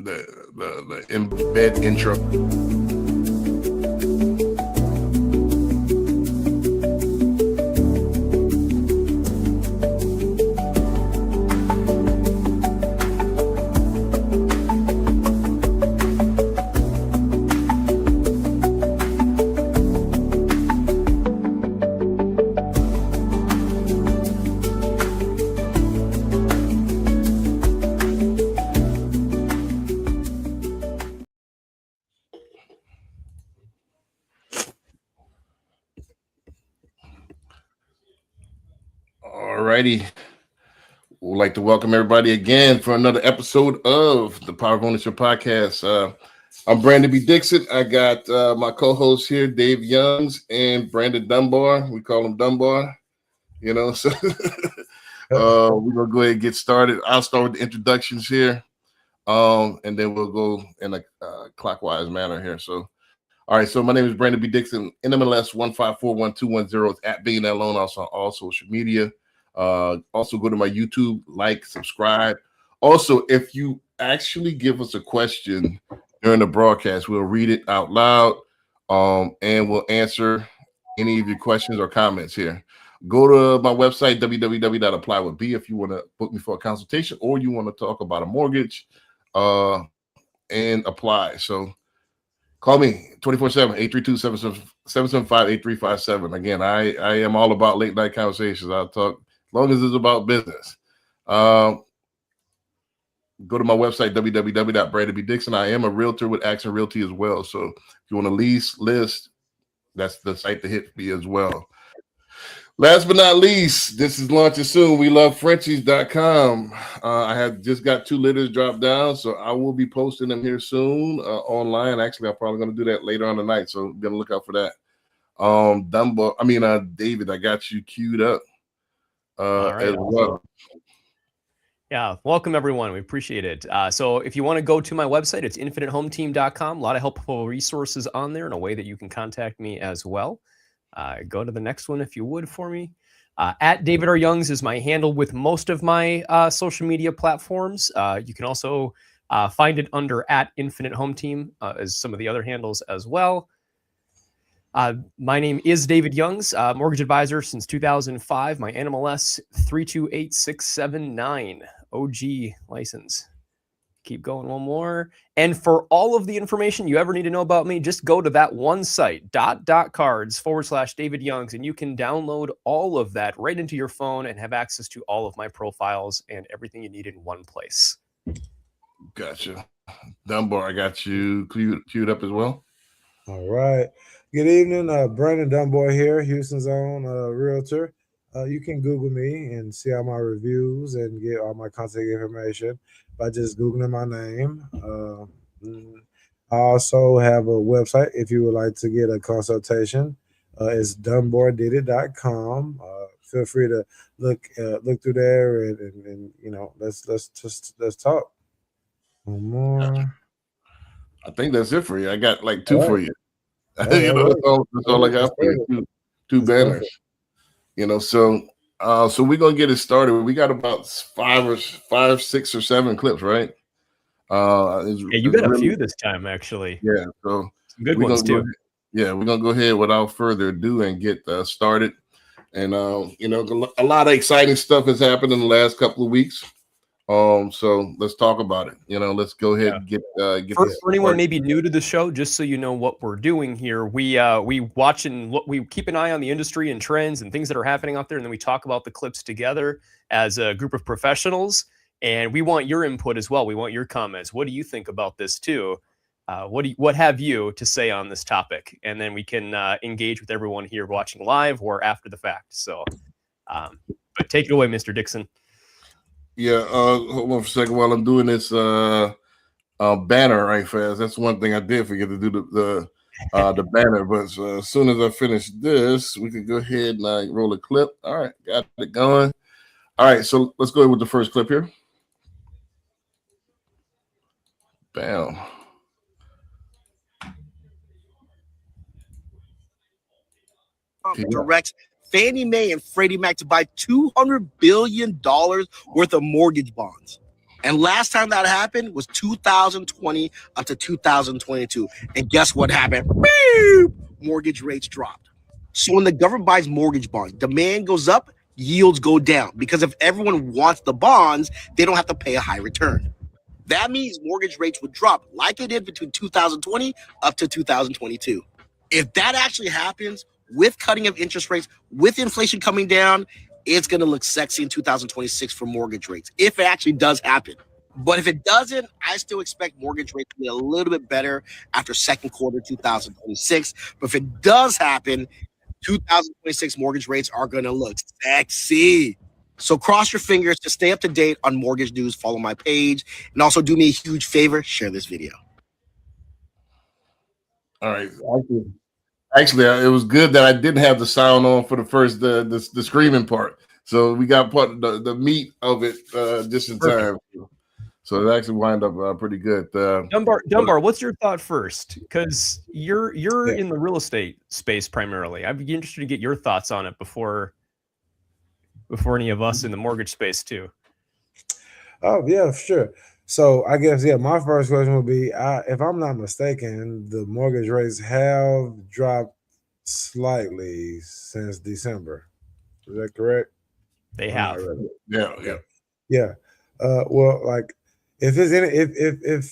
the embed intro. Alrighty. We'd like to welcome everybody again for another episode of the Power of Ownership Podcast. I'm Brandon B. Dixon. I got my co-hosts here, Dave Youngs and Brandon Dunbar. We call him Dunbar, so we're going to go ahead and get started. I'll start with the introductions here, and then we'll go in a clockwise manner here. So, all right, so my name is Brandon B. Dixon, NMLS 1541210. It's at Being That Loan, also on all social media. Also go to my YouTube, like, subscribe. Also, if you actually give us a question during the broadcast, we'll read it out loud, and we'll answer any of your questions or comments here. Go to my website, www.applywithb, if you want to book me for a consultation or you want to talk about a mortgage and apply. So call me 24/7, 832-775-8357. Again, I am all about late night conversations. I'll talk as long as it's about business. Go to my website, www.brandonbdixon. I am a realtor with Action Realty as well. So if you want to lease, list, that's the site to hit me as well. Last but not least, this is launching soon. We love Frenchies.com. I have just got 2 litters dropped down, so I will be posting them here soon online. Actually, I'm probably going to do that later on tonight, so be on the lookout for that. David, I got you queued up. All right, as well. Yeah, welcome everyone. We appreciate it. So if you want to go to my website, it's infinitehometeam.com. A lot of helpful resources on there and a way that you can contact me as well. Go to the next one if you would for me. At David R. Youngs is my handle with most of my social media platforms. You can also find it under at Infinite Home Team as some of the other handles as well. My name is David Youngs, mortgage advisor since 2005. My NMLS 328679, OG license. Keep going one more. And for all of the information you ever need to know about me, just go to that one site, .cards/David Youngs, and you can download all of that right into your phone and have access to all of my profiles and everything you need in one place. Gotcha. Dunbar, I got you queued up as well. All right. Good evening. Brandon Dunbar here, Houston's own realtor. You can Google me and see all my reviews and get all my contact information by just Googling my name. I also have a website if you would like to get a consultation. It's dunbardidit.com. Feel free to look through there and let's talk. One more. I think that's it for you. I got like 2 for you. That's all I got for you. Two banners. So we're gonna get it started. We got about 5, 6, or 7 clips, right? You got a few this time, actually. Yeah, so some good ones too. We're gonna go ahead without further ado and get started. And a lot of exciting stuff has happened in the last couple of weeks. So let's talk about it. Let's go ahead and get for anyone maybe new to the show, just so you know what we're doing here. We watch and look, we keep an eye on the industry and trends and things that are happening out there, and then we talk about the clips together as a group of professionals. And we want your input as well. We want your comments. What do you think about this too? What have you to say on this topic? And then we can engage with everyone here watching live or after the fact. So, but take it away, Mr. Dixon. Yeah, hold on for a second while I'm doing this banner right fast. That's one thing I did forget to do the banner. But as soon as I finish this, we can go ahead and roll a clip. All right, got it going. All right, so let's go with the first clip here. Bam. Directs Fannie Mae and Freddie Mac to buy $200 billion worth of mortgage bonds. And last time that happened was 2020 up to 2022. And guess what happened? Beep! Mortgage rates dropped. So when the government buys mortgage bonds, demand goes up, yields go down. Because if everyone wants the bonds, they don't have to pay a high return. That means mortgage rates would drop like it did between 2020 up to 2022. If that actually happens with cutting of interest rates, with inflation coming down, it's going to look sexy in 2026 for mortgage rates, if it actually does happen. But if it doesn't, I still expect mortgage rates to be a little bit better after second quarter 2026. But if it does happen, 2026 mortgage rates are going to look sexy. So cross your fingers. To stay up to date on mortgage news, follow my page. And also do me a huge favor, share this video. All right. Actually, it was good that I didn't have the sound on for the first the screaming part. So we got part the meat of it just in time. So it actually wound up pretty good. Dunbar, what's your thought first? Because you're in the real estate space primarily. I'd be interested to get your thoughts on it before any of us in the mortgage space too. Oh yeah, sure. So I guess my first question would be, if I'm not mistaken, the mortgage rates have dropped slightly since December. Is that correct? They have. Yeah. Well, like if it's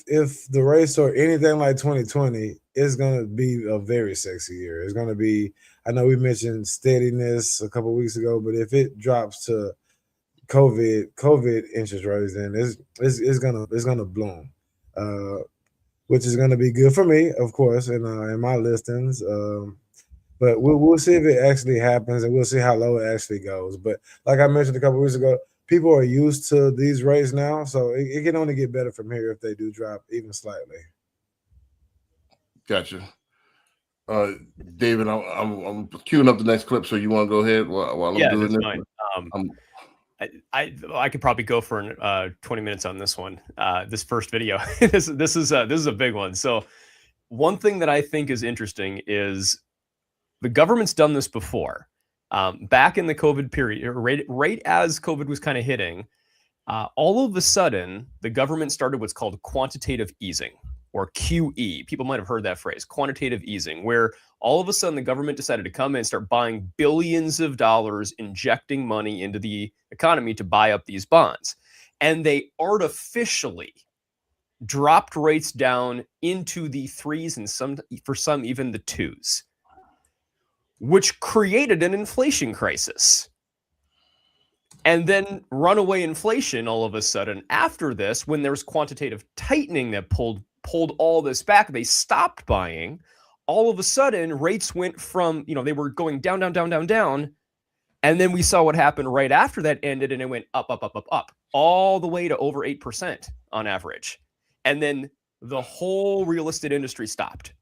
if the rates are anything like 2020, it's gonna be a very sexy year. It's gonna be. I know we mentioned steadiness a couple of weeks ago, but if it drops to COVID interest rates, then it's gonna bloom, which is gonna be good for me, of course, and in my listings. But we'll see if it actually happens, and we'll see how low it actually goes. But like I mentioned a couple of weeks ago, people are used to these rates now, so it can only get better from here if they do drop even slightly. Gotcha. David, I'm queuing up the next clip, so you want to go ahead while I'm doing this? Fine. I could probably go for 20 minutes on this one. This first video. this is a big one. So one thing that I think is interesting is the government's done this before. Back in the COVID period, right as COVID was kind of hitting, all of a sudden the government started what's called quantitative easing, or QE. People might have heard that phrase, quantitative easing, where all of a sudden the government decided to come in and start buying billions of dollars, injecting money into the economy to buy up these bonds. And they artificially dropped rates down into the threes and for some even the twos, which created an inflation crisis. And then runaway inflation all of a sudden after this, when there was quantitative tightening that pulled all this back, they stopped buying. All of a sudden, rates went from, they were going down. And then we saw what happened right after that ended, and it went up, all the way to over 8% on average. And then the whole real estate industry stopped.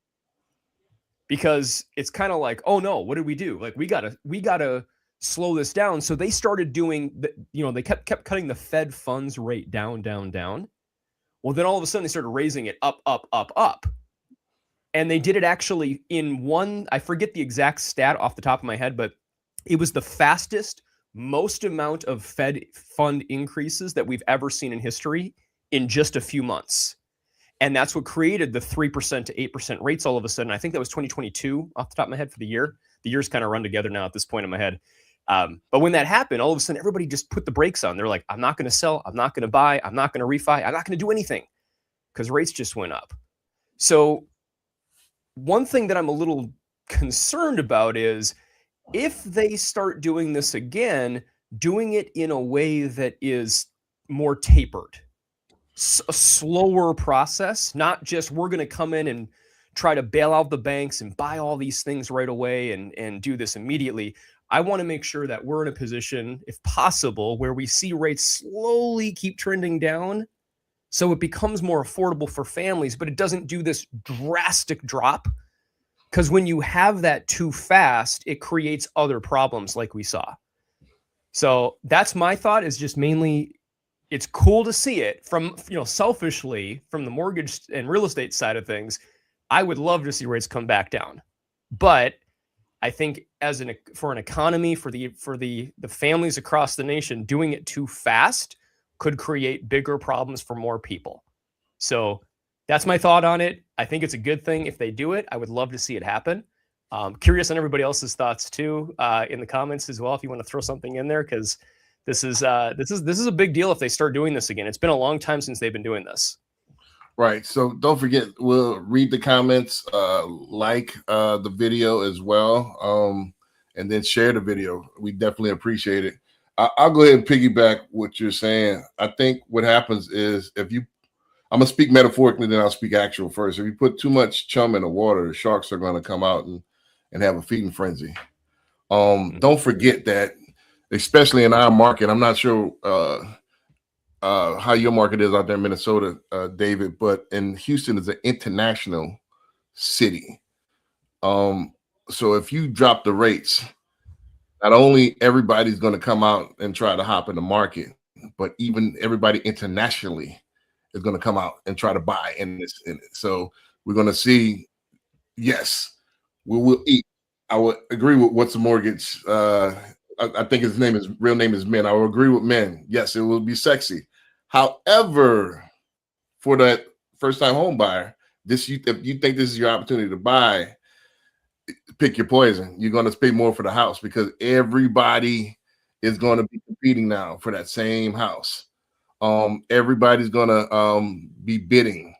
Because it's kind of like, oh no, what did we do? Like we gotta slow this down. So they started doing they kept cutting the Fed funds rate down. Well, then all of a sudden they started raising it up. And they did it actually in one, I forget the exact stat off the top of my head, but it was the fastest, most amount of Fed fund increases that we've ever seen in history in just a few months. And that's what created the 3% to 8% rates all of a sudden. I think that was 2022 off the top of my head for the year. The years kind of run together now at this point in my head. But when that happened, all of a sudden, everybody just put the brakes on. They're like, I'm not going to sell. I'm not going to buy. I'm not going to refi. I'm not going to do anything because rates just went up. So one thing that I'm a little concerned about is if they start doing this again, doing it in a way that is more tapered, a slower process, not just we're going to come in and try to bail out the banks and buy all these things right away and do this immediately. I want to make sure that we're in a position, if possible, where we see rates slowly keep trending down so it becomes more affordable for families, but it doesn't do this drastic drop. Because when you have that too fast, it creates other problems like we saw. So that's my thought, is just mainly it's cool to see it from, selfishly from the mortgage and real estate side of things. I would love to see rates come back down. But I think for an economy, for the families across the nation, doing it too fast could create bigger problems for more people. So that's my thought on it. I think it's a good thing if they do it. I would love to see it happen. Curious on everybody else's thoughts too, in the comments as well, if you want to throw something in there, because this is a big deal if they start doing this again. It's been a long time since they've been doing this. Right. So don't forget, we'll read the comments, like the video as well, and then share the video. We definitely appreciate it. I'll go ahead and piggyback what you're saying. I think what happens is I'm going to speak metaphorically, then I'll speak actual first. If you put too much chum in the water, the sharks are going to come out and have a feeding frenzy. Don't forget that, especially in our market, I'm not sure how your market is out there in Minnesota, David, but in Houston is an international city. So if you drop the rates, not only everybody's going to come out and try to hop in the market, but even everybody internationally is going to come out and try to buy in it. So we're going to see, yes, we will eat. I would agree with what's the mortgage. I think his real name is Men. I will agree with Men. Yes, it will be sexy. However, for that first-time home buyer, if you think this is your opportunity to buy, pick your poison. You're going to pay more for the house because everybody is going to be competing now for that same house. Everybody's going to be bidding.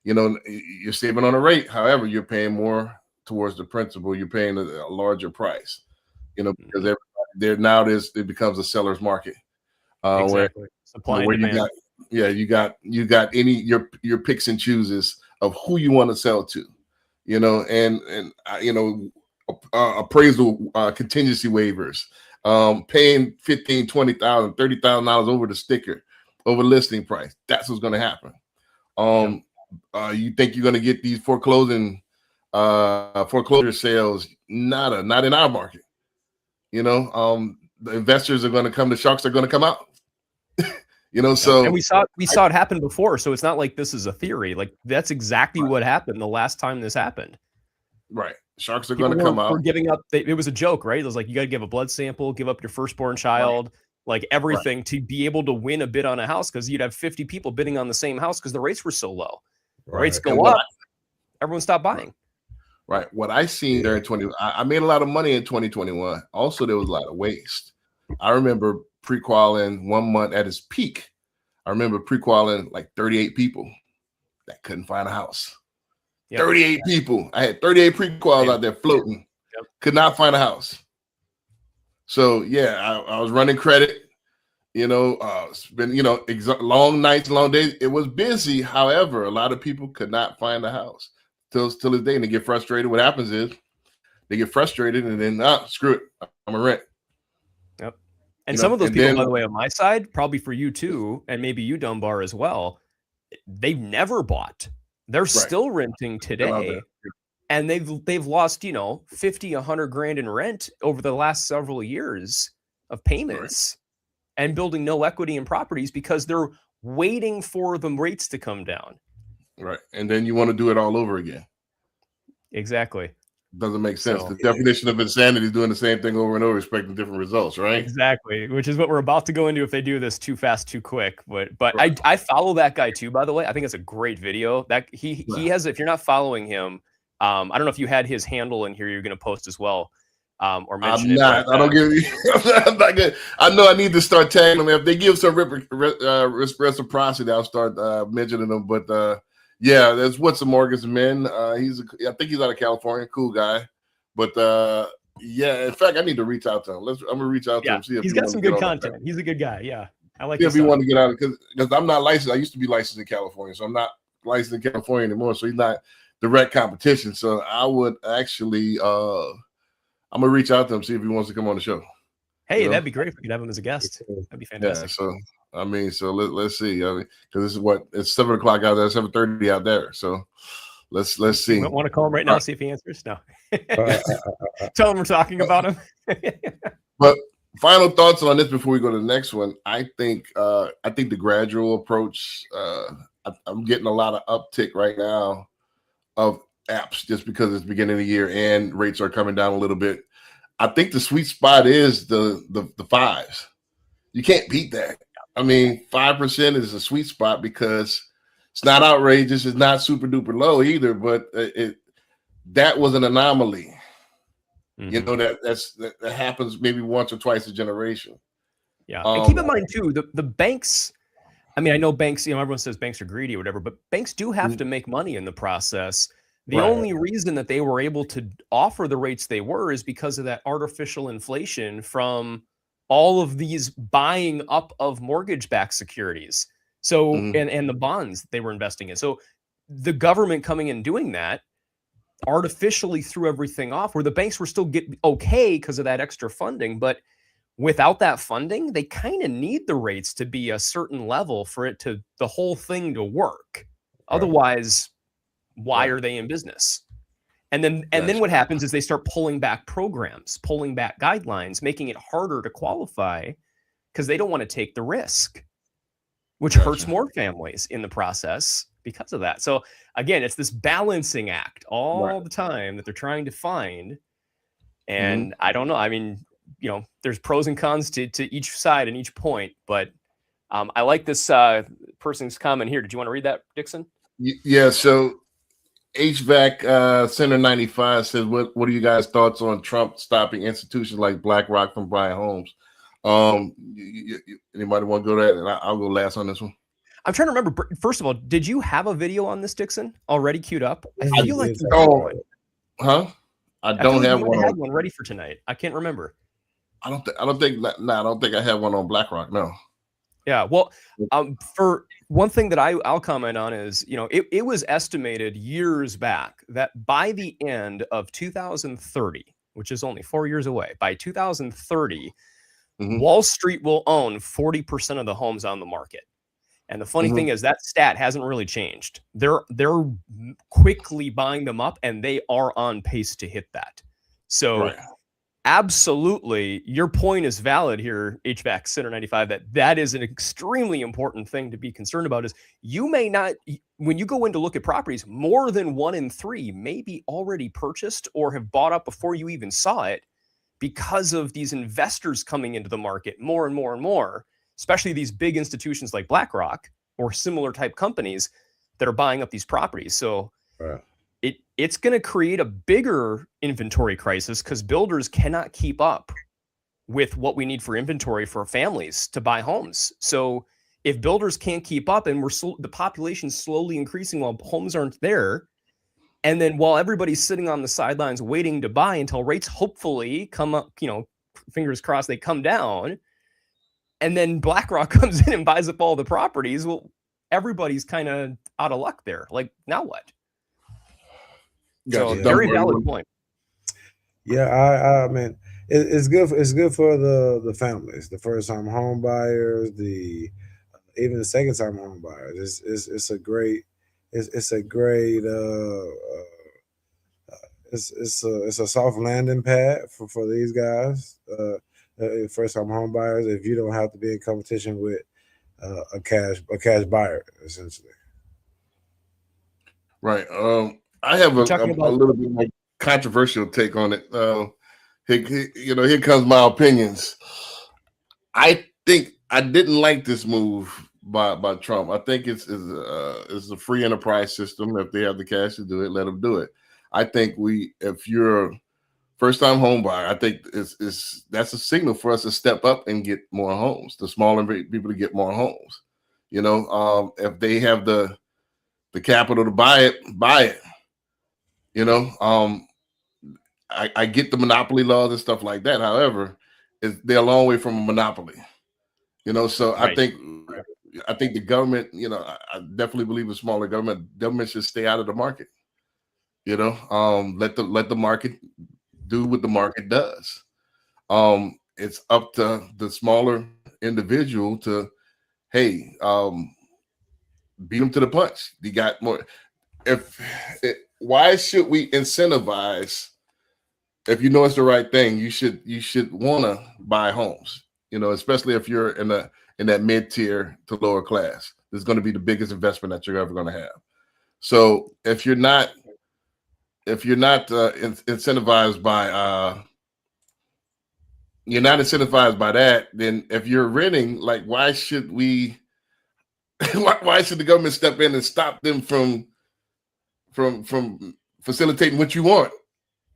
You know, you're saving on a rate. However, you're paying more towards the principal. You're paying a larger price. You know, because it becomes a seller's market. Exactly. Supply and demand. You got your picks and chooses of who you want to sell to, you know, and appraisal contingency waivers, paying $15,000, $20,000, $30,000 over the sticker, over listing price. That's what's going to happen. You think you're going to get these foreclosure sales? Not in our market. You know, the investors are going to come. The sharks are going to come out. You know, so and we saw it happen before, so it's not like this is a theory. Like that's exactly what happened the last time this happened. Right, sharks are going to come out. We're giving up. It was a joke, right? It was like you got to give a blood sample, give up your firstborn child, like everything to be able to win a bid on a house because you'd have 50 people bidding on the same house because the rates were so low. Rates go up, everyone stopped buying. Right. What I seen during I made a lot of money in 2021. Also, there was a lot of waste. I remember pre-qualing 1 month at its peak. I remember pre-qualing like 38 people that couldn't find a house. 38 people. I had 38 pre-quals out there floating. Could not find a house. So yeah, I was running credit. You know, it's been long nights, long days. It was busy. However, a lot of people could not find a house till this day, and they get frustrated. What happens is they get frustrated, and then screw it, I'm a rent. Yep. And some of those people, by the way, on my side, probably for you too, and maybe you, Dunbar, as well, they've never bought. They're still renting today, and they've lost 50, 100 grand in rent over the last several years of payments, and building no equity in properties because they're waiting for the rates to come down. Right, and then you want to do it all over again. Exactly. Doesn't make sense. The definition of insanity is doing the same thing over and over, expecting different results, right? Exactly, which is what we're about to go into if they do this too fast, too quick. But I follow that guy too, by the way. I think it's a great video. That he has. If you're not following him, I don't know if you had his handle in here. You're going to post as well, or mention I'm not. it. But, I don't give you. I'm not good. I know I need to start tagging them. If they give some reciprocity, I'll start mentioning them. But yeah, that's what's a mortgage man. I think he's out of California, cool guy. But yeah, in fact, I need to reach out to him. I'm gonna reach out to him. See if he's got some good content. He's a good guy. Yeah, I like. If he want to get out because I'm not licensed. I used to be licensed in California, so I'm not licensed in California anymore. So he's not direct competition. So I would actually, I'm gonna reach out to him, see if he wants to come on the show. Hey, that'd be great if we could have him as a guest. That'd be fantastic. Yeah, so I mean, so let's see. I mean, because this is it's 7 o'clock out there, 7:30 out there. So let's see. You want to call him right now, see if he answers? No. Tell him we're talking about him. But final thoughts on this before we go to the next one. I think the gradual approach. I'm getting a lot of uptick right now of apps just because it's the beginning of the year and rates are coming down a little bit. I think the sweet spot is the 5s. You can't beat that. I mean, 5% is a sweet spot because it's not outrageous. It's not super duper low either, but that was an anomaly. You know, that happens maybe once or twice a generation. Yeah. And keep in mind too, the banks, I mean, I know banks, everyone says banks are greedy or whatever, but banks do have to make money in the process. The only reason that they were able to offer the rates they were is because of that artificial inflation from all of these buying up of mortgage-backed securities. So, and the bonds they were investing in. So the government coming in doing that artificially threw everything off, where the banks were still getting okay because of that extra funding. But without that funding, they kind of need the rates to be a certain level for it to, the whole thing to work. Otherwise, why are they in business? And then what happens is they start pulling back programs, pulling back guidelines, making it harder to qualify because they don't want to take the risk, which hurts more families in the process because of that. So again, it's this balancing act all the time that they're trying to find. And I don't know. I mean, there's pros and cons to each side and each point, but I like this person's comment here. Did you want to read that, Dixon? Yeah. So HVAC Center 95 says, what are you guys' thoughts on Trump stopping institutions like BlackRock from buying homes? Anybody want to go there? And I'll go last on this one. I'm trying to remember. First of all, did you have a video on this, Dixon, already queued up? I feel like I don't have one. I had one ready for tonight. I can't remember. I don't think I have one on BlackRock. No. Yeah. Well, for one thing that I'll comment on is, it was estimated years back that by the end of 2030, which is only 4 years away, by 2030, Wall Street will own 40% of the homes on the market. And the funny thing is that stat hasn't really changed. They're quickly buying them up, and they are on pace to hit that. So absolutely, your point is valid here, HVAC Center 95, that is an extremely important thing to be concerned about. Is you may not, when you go in to look at properties, more than 1 in 3 may be already purchased or have bought up before you even saw it because of these investors coming into the market more and more and more, especially these big institutions like BlackRock or similar type companies that are buying up these properties. So it's going to create a bigger inventory crisis because builders cannot keep up with what we need for inventory for families to buy homes. So if builders can't keep up and the population's slowly increasing while homes aren't there, and then while everybody's sitting on the sidelines waiting to buy until rates hopefully come up, fingers crossed they come down, and then BlackRock comes in and buys up all the properties, well, everybody's kind of out of luck there. Like, now what? So very valid point. Yeah, I mean, it's good. It's good for the families, the first time home buyers, even the second time home buyers. It's a great it's a soft landing pad for these guys. First time home buyers, if you don't have to be in competition with a cash buyer, essentially. Right. I have a little bit more controversial take on it. Here comes my opinions. I think I didn't like this move by Trump. I think it's a free enterprise system. If they have the cash to do it, let them do it. I think if you're a first-time home buyer, I think that's a signal for us to step up and get more homes. The smaller people to get more homes. If they have the capital to buy it. I get the monopoly laws and stuff like that. However, they're a long way from a monopoly. So I think the government, I definitely believe in smaller government. Government should stay out of the market. Let the market do what the market does. It's up to the smaller individual to, beat them to the punch. You got more. Why should we incentivize? If it's the right thing, you should want to buy homes. Especially if you're in that mid-tier to lower class. This is going to be the biggest investment that you're ever going to have. So if you're not incentivized by you're not incentivized by that, then if you're renting, like, why should we? why should the government step in and stop them from facilitating what you want?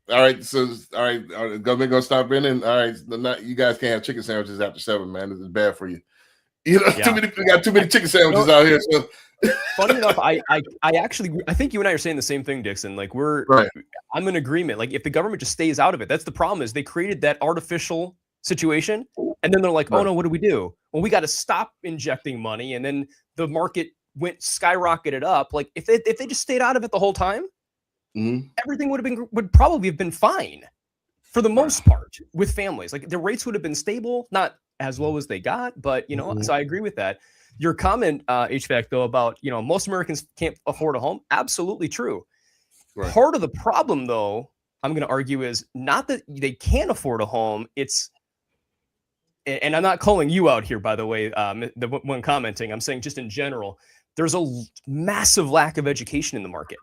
All right, so the government gonna stop in, and all right, you guys can't have chicken sandwiches after 7, man. This is bad for you. You know, Yeah. we got too many chicken sandwiches out here. So funny enough, I think you and I are saying the same thing, Dixon. Like right. I'm in agreement. Like if the government just stays out of it, that's the problem. Is they created that artificial situation, and then they're like, oh no, what do we do? Well, we got to stop injecting money, and then the market skyrocketed up. Like if they just stayed out of it the whole time, everything would probably have been fine for the most part with families. Like the rates would have been stable, not as low as they got, but you know, so I agree with that. Your comment, HVAC, though, about, you know, most Americans can't afford a home. Absolutely true. Right. Part of the problem, though, I'm going to argue is not that they can't afford a home. It's, and I'm not calling you out here, by the way, when commenting, I'm saying just in general, there's a massive lack of education in the market.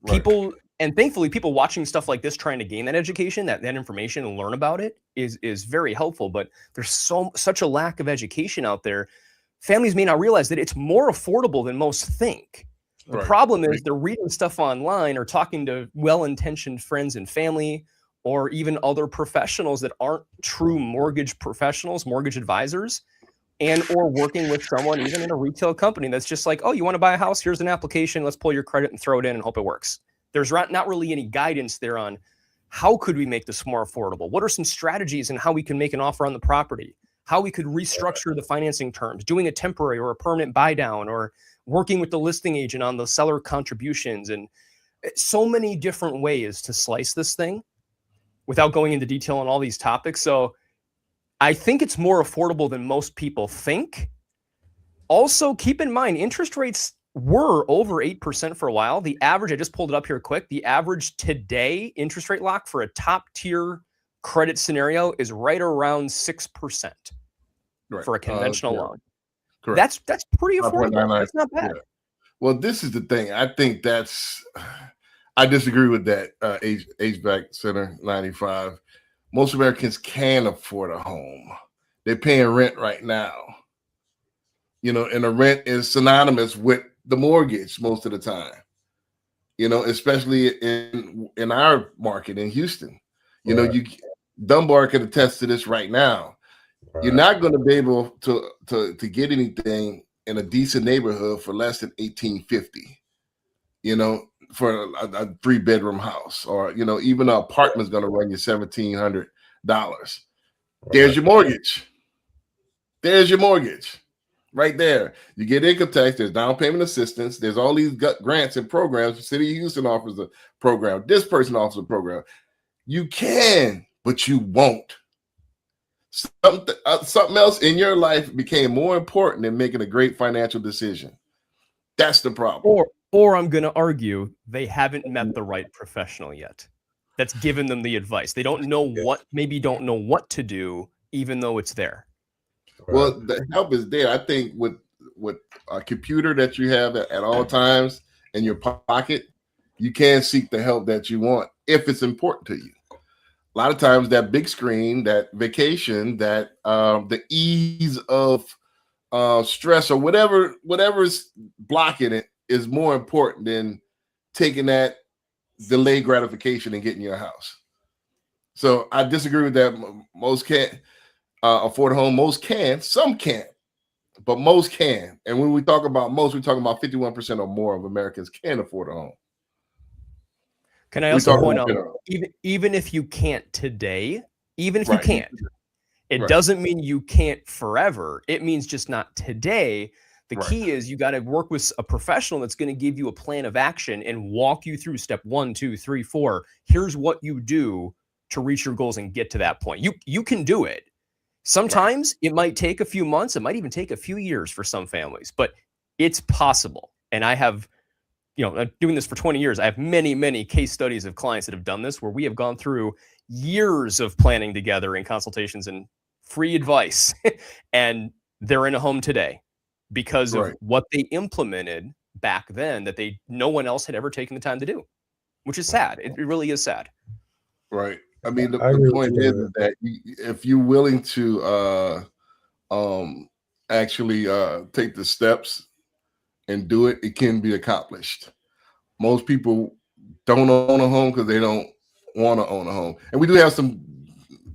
Right. People, and thankfully, people watching stuff like this, trying to gain that education, that information and learn about it is very helpful. But there's such a lack of education out there. Families may not realize that it's more affordable than most think. The problem is they're reading stuff online or talking to well-intentioned friends and family, or even other professionals that aren't true mortgage professionals, mortgage advisors, and or working with someone even in a retail company that's just like, oh, you want to buy a house? Here's an application. Let's pull your credit and throw it in and hope it works. There's not really any guidance there on how could we make this more affordable? What are some strategies and how we can make an offer on the property? How we could restructure the financing terms, doing a temporary or a permanent buy down, or working with the listing agent on the seller contributions, and so many different ways to slice this thing without going into detail on all these topics. So I think it's more affordable than most people think. Also, keep in mind, interest rates were over 8% for a while. The average, I just pulled it up here quick, the average today interest rate lock for a top tier credit scenario is right around 6% for a conventional loan. Correct. That's pretty affordable. That's not bad. Yeah. Well, this is the thing. I think I disagree with that. HVAC Center 95. Most Americans can afford a home. They're paying rent right now. You know, and the rent is synonymous with the mortgage most of the time. You know, especially in our market in Houston. You know, Dunbar can attest to this right now. You're not going to be able to get anything in a decent neighborhood for less than $1,850. You know, for a 3-bedroom house, or you know, even an apartment's going to run you $1,700. There's your mortgage. There's your mortgage, right there. You get income tax. There's down payment assistance. There's all these grants and programs. The city of Houston offers a program. This person offers a program. You can, but you won't. Something else in your life became more important than making a great financial decision. That's the problem. Or I'm going to argue they haven't met the right professional yet. That's given them the advice. They don't know don't know what to do, even though it's there. Well, the help is there. I think with a computer that you have at all times in your pocket, you can seek the help that you want if it's important to you. A lot of times that big screen, that vacation, that the ease of stress or whatever's blocking it is more important than taking that delayed gratification and getting your house. So I disagree with that. Most can't afford a home. Most can. Some can't, but most can. And when we talk about most, we're talking about 51% or more of Americans can afford a home. Can I also point out, even if you can't today, even if you can't, it doesn't mean you can't forever. It means just not today. The key is you got to work with a professional that's going to give you a plan of action and walk you through step 1, 2, 3, 4. Here's what you do to reach your goals and get to that point. You can do it. Sometimes it might take a few months. It might even take a few years for some families, but it's possible. And I have, doing this for 20 years, I have many, many case studies of clients that have done this where we have gone through years of planning together and consultations and free advice, and they're in a home today because of what they implemented back then that no one else had ever taken the time to do, which is sad. It really is sad. Right. I mean, I the agree with point you is on that if you're willing to actually take the steps and do it, it can be accomplished. Most people don't own a home because they don't want to own a home, and we do have some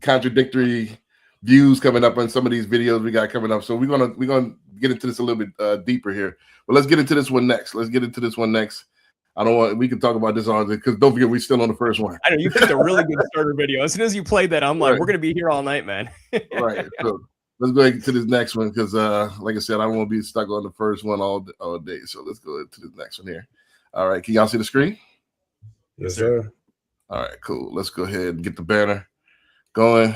contradictory views coming up on some of these videos we got coming up. So we're gonna get into this a little bit deeper here. But let's get into this one next. I don't want. We can talk about this on because don't forget we're still on the first one. I know you picked a really good starter video. As soon as you played that, I'm like, Right. we're gonna be here all night, man. Right. So let's go ahead to this next one because, like I said, I don't want to be stuck on the first one all day. So let's go to the next one here. All right. Can y'all see the screen? Yes, sir. All right. Cool. Let's go ahead and get the banner going.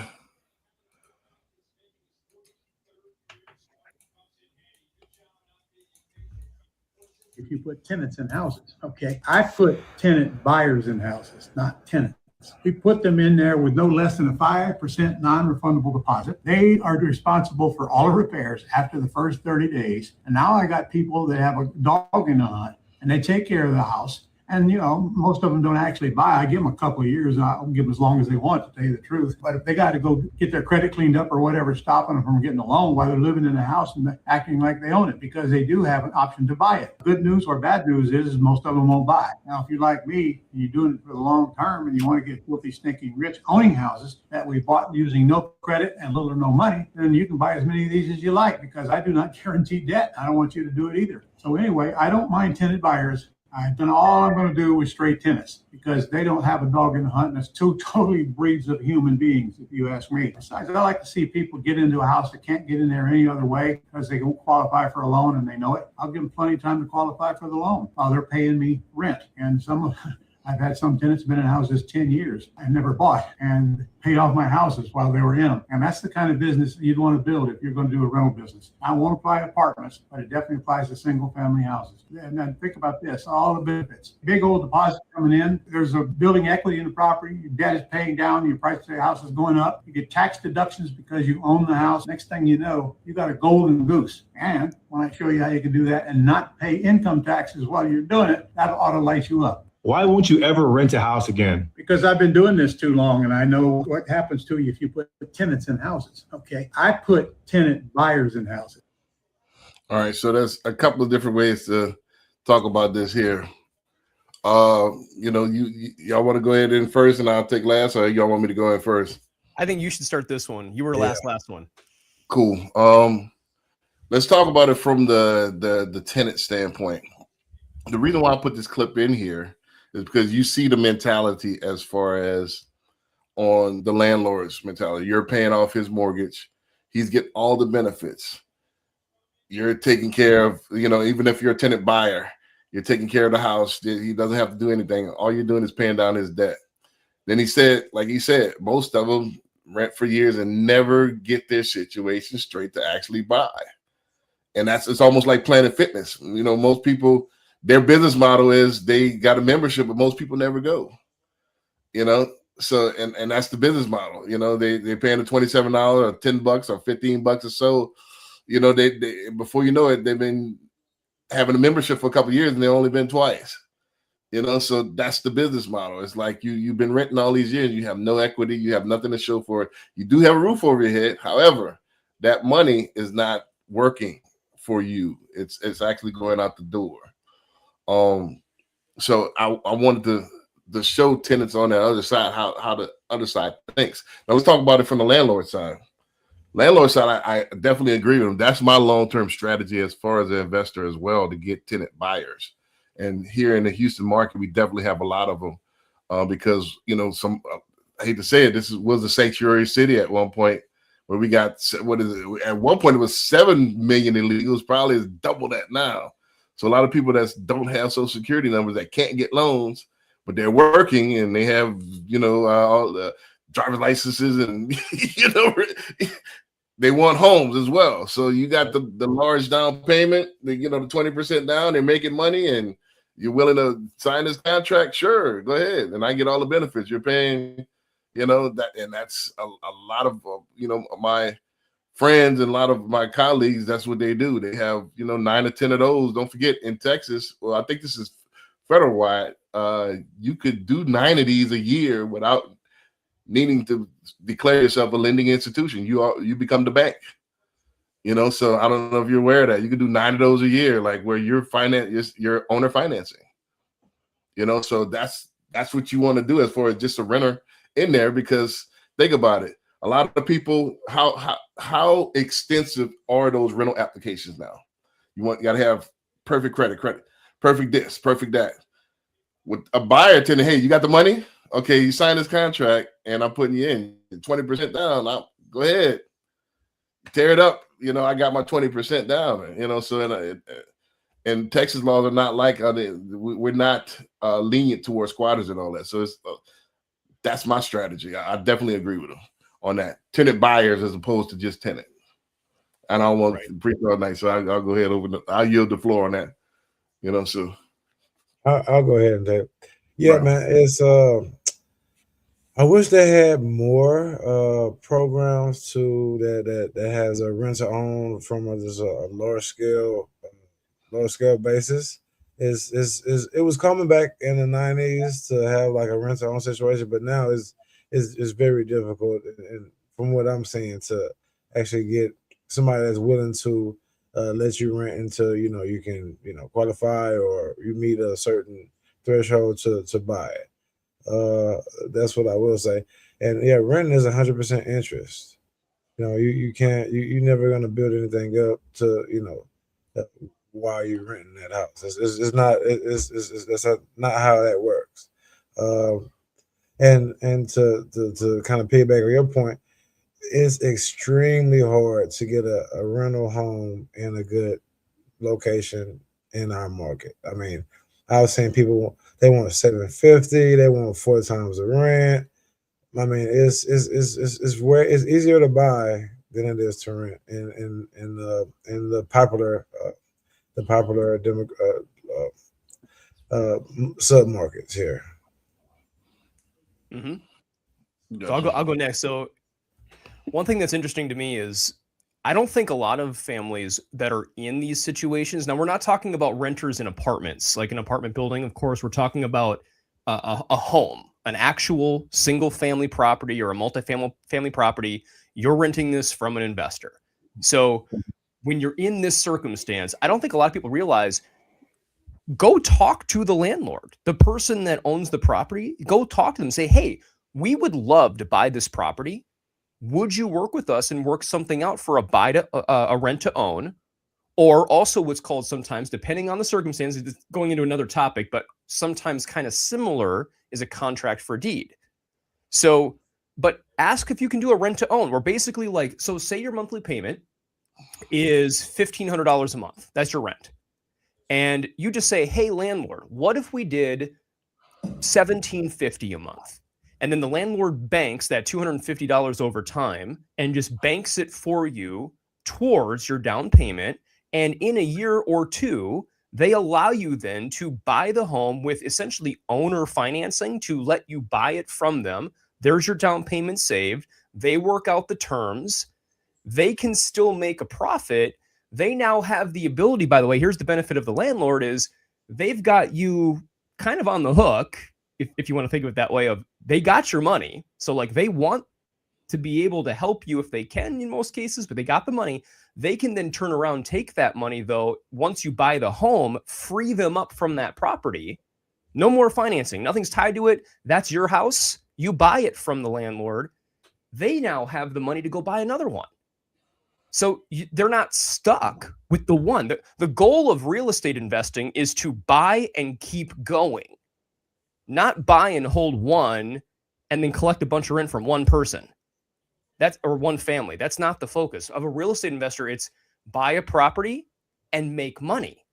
If you put tenants in houses, okay, I put tenant buyers in houses, not tenants. We put them in there with no less than a 5% non-refundable deposit. They are responsible for all the repairs after the first 30 days. And now I got people that have a dog in the hunt and they take care of the house. And, you know, most of them don't actually buy. I give them a couple of years. I'll give them as long as they want, to tell you the truth. But if they got to go get their credit cleaned up or whatever, stopping them from getting a loan while they're living in the house and acting like they own it because they do have an option to buy it. Good news or bad news is most of them won't buy. Now, if you're like me, and you're doing it for the long term and you want to get filthy, stinking rich owning houses that we bought using no credit and little or no money, then you can buy as many of these as you like because I do not guarantee debt. I don't want you to do it either. So anyway, I don't mind tenant buyers. I've done all I'm going to do with straight tenants because they don't have a dog in the hunt. And it's two totally breeds of human beings, if you ask me. Besides, I like to see people get into a house that can't get in there any other way because they don't qualify for a loan and they know it. I'll give them plenty of time to qualify for the loan while they're paying me rent. And I've had some tenants been in houses 10 years and never bought and paid off my houses while they were in them. And that's the kind of business you'd want to build if you're going to do a rental business. I won't apply to apartments, but it definitely applies to single family houses. And then think about this, all the benefits. Big old deposit coming in. There's a building equity in the property. Your debt is paying down. Your price of the house is going up. You get tax deductions because you own the house. Next thing you know, you got a golden goose. And when I show you how you can do that and not pay income taxes while you're doing it, that ought to light you up. Why won't you ever rent a house again? Because I've been doing this too long and I know what happens to you if you put tenants in houses. Okay. I put tenant buyers in houses. All right. So there's a couple of different ways to talk about this here. You know, y'all want to go ahead in first and I'll take last, or y'all want me to go in first? I think you should start this one. You were last one. Cool. Let's talk about it from the tenant standpoint. The reason why I put this clip in here is because you see the mentality as far as on the landlord's mentality. You're paying off his mortgage. He's getting all the benefits. You're taking care of, you know, even if you're a tenant buyer, you're taking care of the house. He doesn't have to do anything. All you're doing is paying down his debt. Then he said, like he said, most of them rent for years and never get their situation straight to actually buy. And it's almost like Planet Fitness. You know, most people, their business model is they got a membership, but most people never go, you know? So, and that's the business model, you know, they're paying the $27 or $10 or $15 or so, you know, they before you know it, they've been having a membership for a couple of years and they've only been twice, you know? So that's the business model. It's like you've been renting all these years. You have no equity. You have nothing to show for it. You do have a roof over your head. However, that money is not working for you. It's actually going out the door. So I wanted to show tenants on the other side how the other side thinks. Now let's talk about it from the landlord side. Landlord side, I definitely agree with them. That's my long-term strategy as far as an investor as well, to get tenant buyers. And here in the Houston market, we definitely have a lot of them because, you know, I hate to say it, was a sanctuary city at one point where we got, at one point it was 7 million illegals, probably is double that now. So a lot of people that don't have Social Security numbers that can't get loans, but they're working and they have, you know, all the driver's licenses and, you know, they want homes as well. So you got the large down payment, the 20% down, they're making money and you're willing to sign this contract. Sure, go ahead. And I get all the benefits you're paying, you know, that's a lot of, you know, my friends and a lot of my colleagues, that's what they do. They have, you know, 9 or 10 of those. Don't forget in Texas, well, I think this is federal wide. You could do 9 of these a year without needing to declare yourself a lending institution. You become the bank. So I don't know if you're aware of that. You can do 9 of those a year, like where you're owner financing. So that's what you want to do as far as just a renter in there, because think about it. A lot of people, how extensive are those rental applications now? You got to have perfect credit, perfect this, perfect that. With a buyer telling, hey, you got the money? Okay, you sign this contract and I'm putting you in 20% down. Go ahead, tear it up. I got my 20% down. So and Texas laws are not like we're not lenient towards squatters and all that. So that's my strategy. I definitely agree with them on that. Tenant buyers as opposed to just tenant. And I don't want to preach all night, so I'll go ahead I'll yield the floor on that. So I'll go ahead and take it. Yeah, man. It's I wish they had more programs that has a rent to own from just a lower scale basis. It was coming back in the 90s to have like a rent to own situation, but now it's very difficult, and from what I'm seeing, to actually get somebody that's willing to let you rent until you can qualify or you meet a certain threshold to buy it. That's what I will say. And yeah, renting is 100% interest. You can't, you're never going to build anything up to while you're renting that house. It's not, that's not how that works. And to kind of piggyback on your point, it's extremely hard to get a rental home in a good location in our market. I mean, I was saying people, they want $750, they want 4 times the rent. I mean, it's easier to buy than it is to rent in the popular sub markets here. Mm-hmm. So I'll go next. So one thing that's interesting to me is I don't think a lot of families that are in these situations. Now, we're not talking about renters in apartments, like an apartment building. Of course, we're talking about a home, an actual single family property or a multifamily property. You're renting this from an investor. So when you're in this circumstance, I don't think a lot of people realize, go talk to the landlord, the person that owns the property. Go talk to them, say, hey, we would love to buy this property. Would you work with us and work something out for a rent to own, or also what's called sometimes, depending on the circumstances, it's going into another topic, but sometimes kind of similar, is a contract for deed. So, but ask if you can do a rent to own, where basically so say your monthly payment is $1,500 a month. That's your rent. And you just say, hey, landlord, what if we did $1,750 a month? And then the landlord banks that $250 over time and just banks it for you towards your down payment. And in a year or two, they allow you then to buy the home with essentially owner financing to let you buy it from them. There's your down payment saved. They work out the terms. They can still make a profit. They now have the ability, by the way, here's the benefit of the landlord, is they've got you kind of on the hook, if you want to think of it that way, of they got your money. So they want to be able to help you if they can in most cases, but they got the money. They can then turn around, take that money though, once you buy the home, free them up from that property. No more financing. Nothing's tied to it. That's your house. You buy it from the landlord. They now have the money to go buy another one. So they're not stuck with the one. The goal of real estate investing is to buy and keep going, not buy and hold one and then collect a bunch of rent from one person. Or one family. That's not the focus of a real estate investor. It's buy a property and make money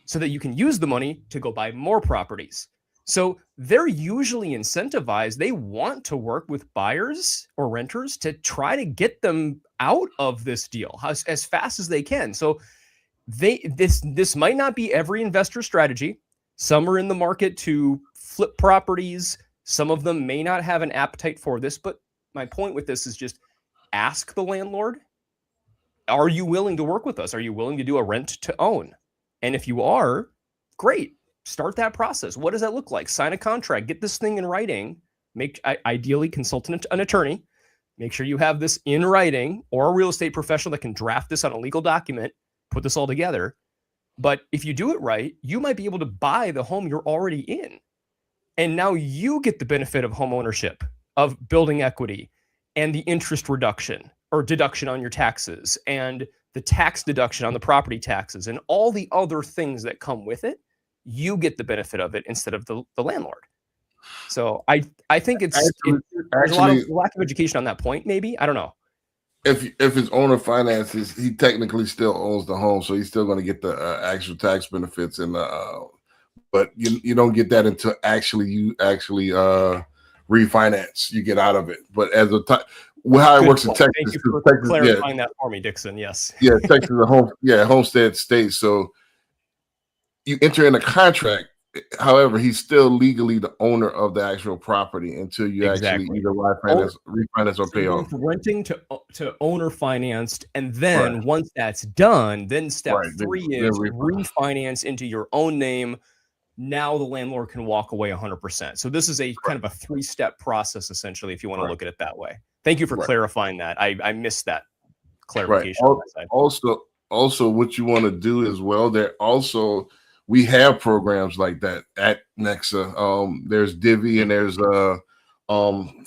so that you can use the money to go buy more properties. So they're usually incentivized. They want to work with buyers or renters to try to get them out of this deal as fast as they can. So this might not be every investor strategy. Some are in the market to flip properties. Some of them may not have an appetite for this, but my point with this is just ask the landlord, are you willing to work with us? Are you willing to do a rent to own? And if you are, great. Start that process. What does that look like? Sign a contract, get this thing in writing, ideally consult an attorney. Make sure you have this in writing, or a real estate professional that can draft this on a legal document, put this all together. But if you do it right, you might be able to buy the home you're already in. And now you get the benefit of home ownership, of building equity, and the interest reduction or deduction on your taxes, and the tax deduction on the property taxes, and all the other things that come with it. You get the benefit of it instead of the landlord. So I think there's a lot of lack of education on that point. Maybe, I don't know. If his owner finances, he technically still owns the home, so he's still going to get the actual tax benefits, and but you don't get that until you refinance. You get out of it. But as a how it works in Texas, thank you for clarifying that for me, Dixon. Yes. Yeah, Texas is a homestead state, so you enter in a contract. However, he's still legally the owner of the actual property until you actually either refinance or pay off. Renting to owner financed, and then once that's done, then step 3 is refinance into your own name. Now the landlord can walk away 100%. So this is a kind of a 3-step process, essentially, if you want to look at it that way. Thank you for clarifying that. I missed that clarification. Also, what you want to do as well, we have programs like that at Nexa. There's Divvy and there's Home.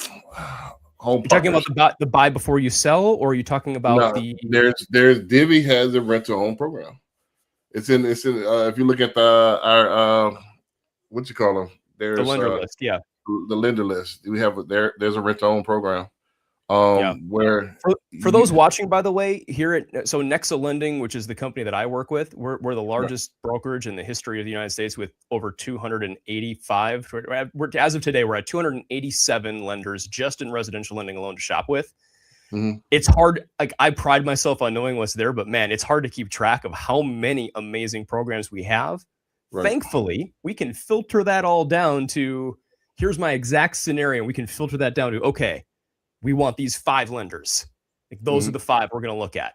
You're talking about the buy before you sell, or are you talking about there's Divvy has a rent to own program. It's in if you look at our what you call them, there's the lender list. Yeah, the lender list. We have there's a rent to own program. Where for those watching, by the way, here at Nexa Lending, which is the company that I work with, we're the largest brokerage in the history of the United States with over 285. As of today, we're at 287 lenders just in residential lending alone to shop with. Mm-hmm. It's hard. Like, I pride myself on knowing what's there, but man, it's hard to keep track of how many amazing programs we have. Right. Thankfully, we can filter that all down to here's my exact scenario. We can filter that down to, okay, we want these 5 lenders. Like, those are the 5 we're going to look at.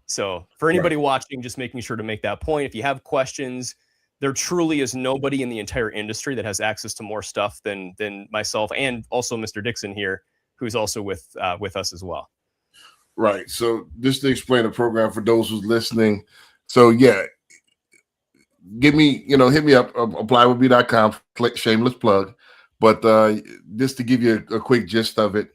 So for anybody watching, just making sure to make that point. If you have questions, there truly is nobody in the entire industry that has access to more stuff than myself, and also Mr. Dixon here, who's also with us as well. Right. So just to explain the program for those who's listening. So yeah, hit me up, applywithme.com, click shameless plug. But just to give you a quick gist of it,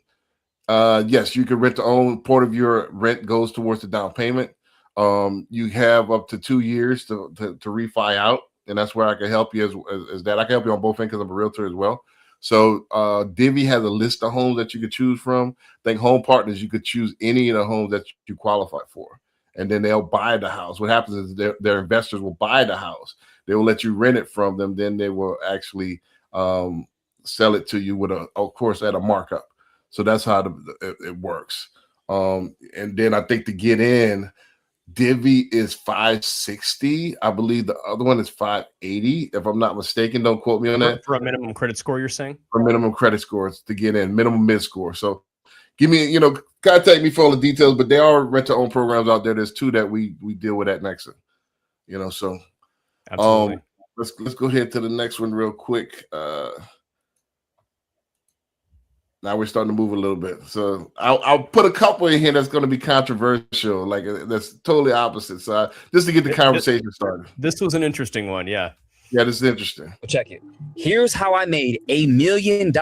yes, you can rent to own. Part of your rent goes towards the down payment. You have up to 2 years to refi out, and that's where I can help you as that. I can help you on both ends because I'm a realtor as well. So Divvy has a list of homes that you could choose from. I think Home Partners, you could choose any of the homes that you qualify for, and then they'll buy the house. What happens is their investors will buy the house. They will let you rent it from them. Then they will actually sell it to you with of course, at a markup. So that's how it works. And then I think to get in, Divvy is $560. I believe the other one is $580. If I'm not mistaken, don't quote me on that. For a minimum credit score, you're saying? For minimum credit scores to get in, minimum mid score. So give me, contact me for all the details. But there are rent to own programs out there. There's 2 that we deal with at Nexa. So absolutely. Let's go ahead to the next one real quick. Now we're starting to move a little bit. So I'll put a couple in here that's going to be controversial, like that's totally opposite. So just to get the conversation started. This was an interesting one. Yeah. Yeah, this is interesting. Check it. Here's how I made $1 million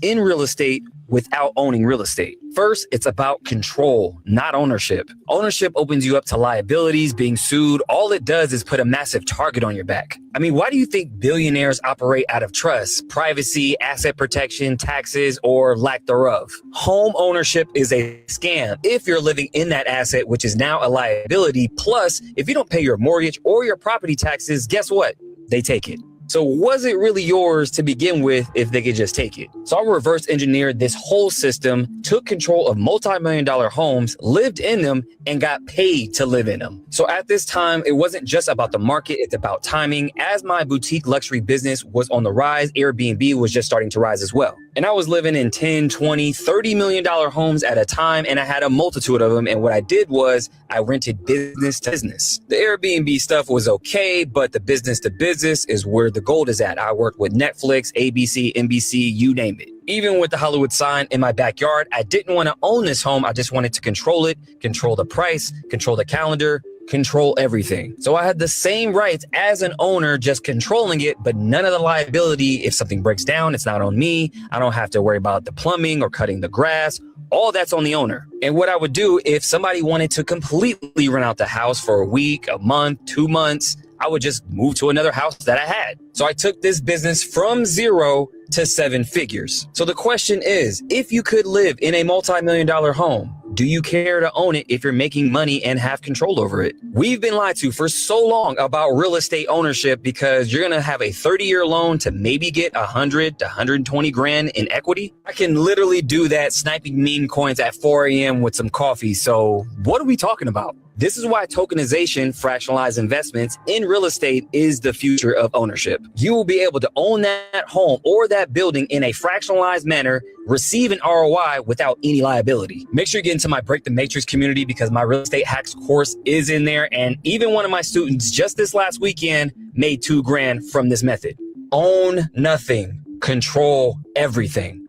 in real estate without owning real estate. First, it's about control, not ownership. Ownership opens you up to liabilities, being sued. All it does is put a massive target on your back. I mean, why do you think billionaires operate out of trust, privacy, asset protection, taxes, or lack thereof? Home ownership is a scam if you're living in that asset, which is now a liability. Plus, if you don't pay your mortgage or your property taxes, guess what? They take it. So was it really yours to begin with if they could just take it? So I reverse engineered this whole system, took control of multi-million-dollar homes, lived in them, and got paid to live in them. So at this time, it wasn't just about the market, it's about timing. As my boutique luxury business was on the rise, Airbnb was just starting to rise as well. And I was living in 10, 20, $30 million homes at a time, and I had a multitude of them. And what I did was I rented business to business. The Airbnb stuff was okay, but the business to business is where the gold is at. I worked with Netflix, ABC, NBC, you name it. Even with the Hollywood sign in my backyard, I didn't want to own this home. I just wanted to control it, control the price, control the calendar, control everything. So I had the same rights as an owner, just controlling it, but none of the liability. If something breaks down, it's not on me. I don't have to worry about the plumbing or cutting the grass. All that's on the owner. And what I would do if somebody wanted to completely rent out the house for a week, a month, 2 months, I would just move to another house that I had. So I took this business from 0 to 7 figures. So the question is, if you could live in a multi-million-dollar home, do you care to own it if you're making money and have control over it? We've been lied to for so long about real estate ownership because you're going to have a 30-year loan to maybe get 100 to 120 grand in equity. I can literally do that sniping meme coins at 4 a.m. with some coffee. So what are we talking about? This is why tokenization, fractionalized investments in real estate is the future of ownership. You will be able to own that home or that building in a fractionalized manner, receive an ROI without any liability. Make sure you get into my Break the Matrix community because my real estate hacks course is in there. And even one of my students just this last weekend made 2 grand from this method. Own nothing, control everything.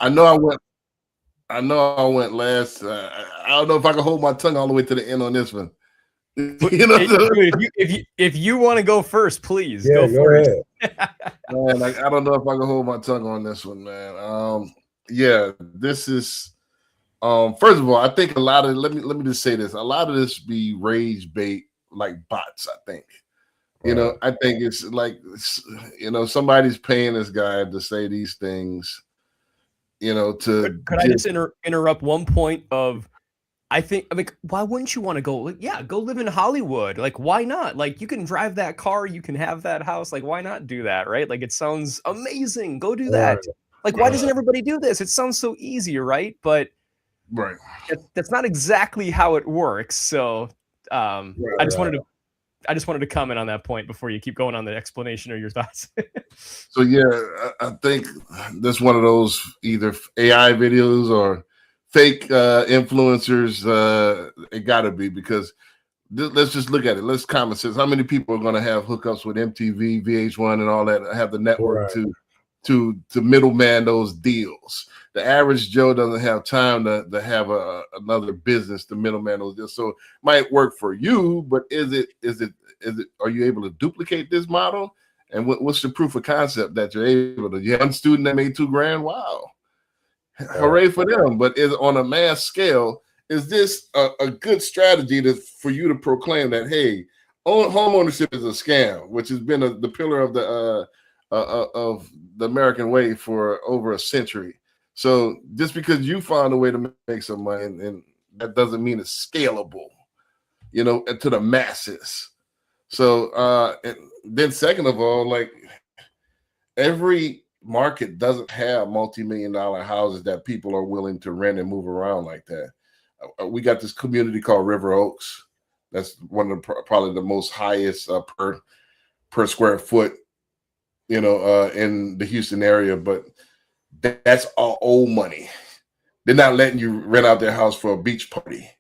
I know I went last. I don't know if I can hold my tongue all the way to the end on this one. You know, If you want to go first, please Yeah, go first. ahead. man, I don't know if I can hold my tongue on this one, man. Yeah, this is first of all, I think a lot of let me just say this. A lot of this be rage bait like bots, I think. You know, I think it's like somebody's paying this guy to say these things. Could I just interrupt one point of, I mean, why wouldn't you want to go? Yeah, go live in Hollywood. Like, why not? Like, you can drive that car, you can have that house. Like, why not do that, right? Like, it sounds amazing. Go do that. Like, why doesn't everybody do this? It sounds so easy, right? But that's not exactly how it works. So, I just wanted to comment on that point before you keep going on the explanation or your thoughts. So yeah, I think that's one of those either AI videos or fake influencers. It got to be because let's just look at it. Let's common sense. How many people are going to have hookups with MTV, VH1, and all that? Have the network to middleman those deals. The average Joe doesn't have time to have another business to middleman those deals. So it might work for you, but is it? Are you able to duplicate this model? And what's the proof of concept that you're able to? You have a student that made $2 grand. Wow, hooray for them! But is on a mass scale, is this a good strategy for you to proclaim that hey, home ownership is a scam, which has been the pillar of the American way for over a century. So just because you found a way to make some money, and that doesn't mean it's scalable, to the masses. So and then second of all, like every market doesn't have multi-million-dollar houses that people are willing to rent and move around like that. We got this community called River Oaks. That's one of probably the most highest per square foot, in the Houston area, but that's all old money. They're not letting you rent out their house for a beach party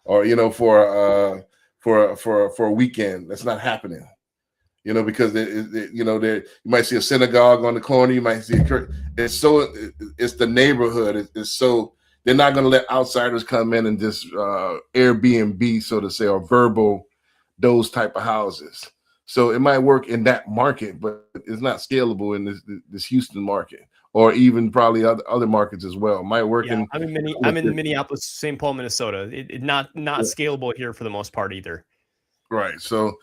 or for a weekend. That's not happening. Because you might see a synagogue on the corner, you might see a church. It's the neighborhood. It's so they're not going to let outsiders come in and just Airbnb, so to say, or verbal those type of houses. So it might work in that market, but it's not scalable in this Houston market, or even probably other markets as well. It might work in. I'm in Minneapolis, St. Paul, Minnesota. It not scalable here for the most part either. Right. So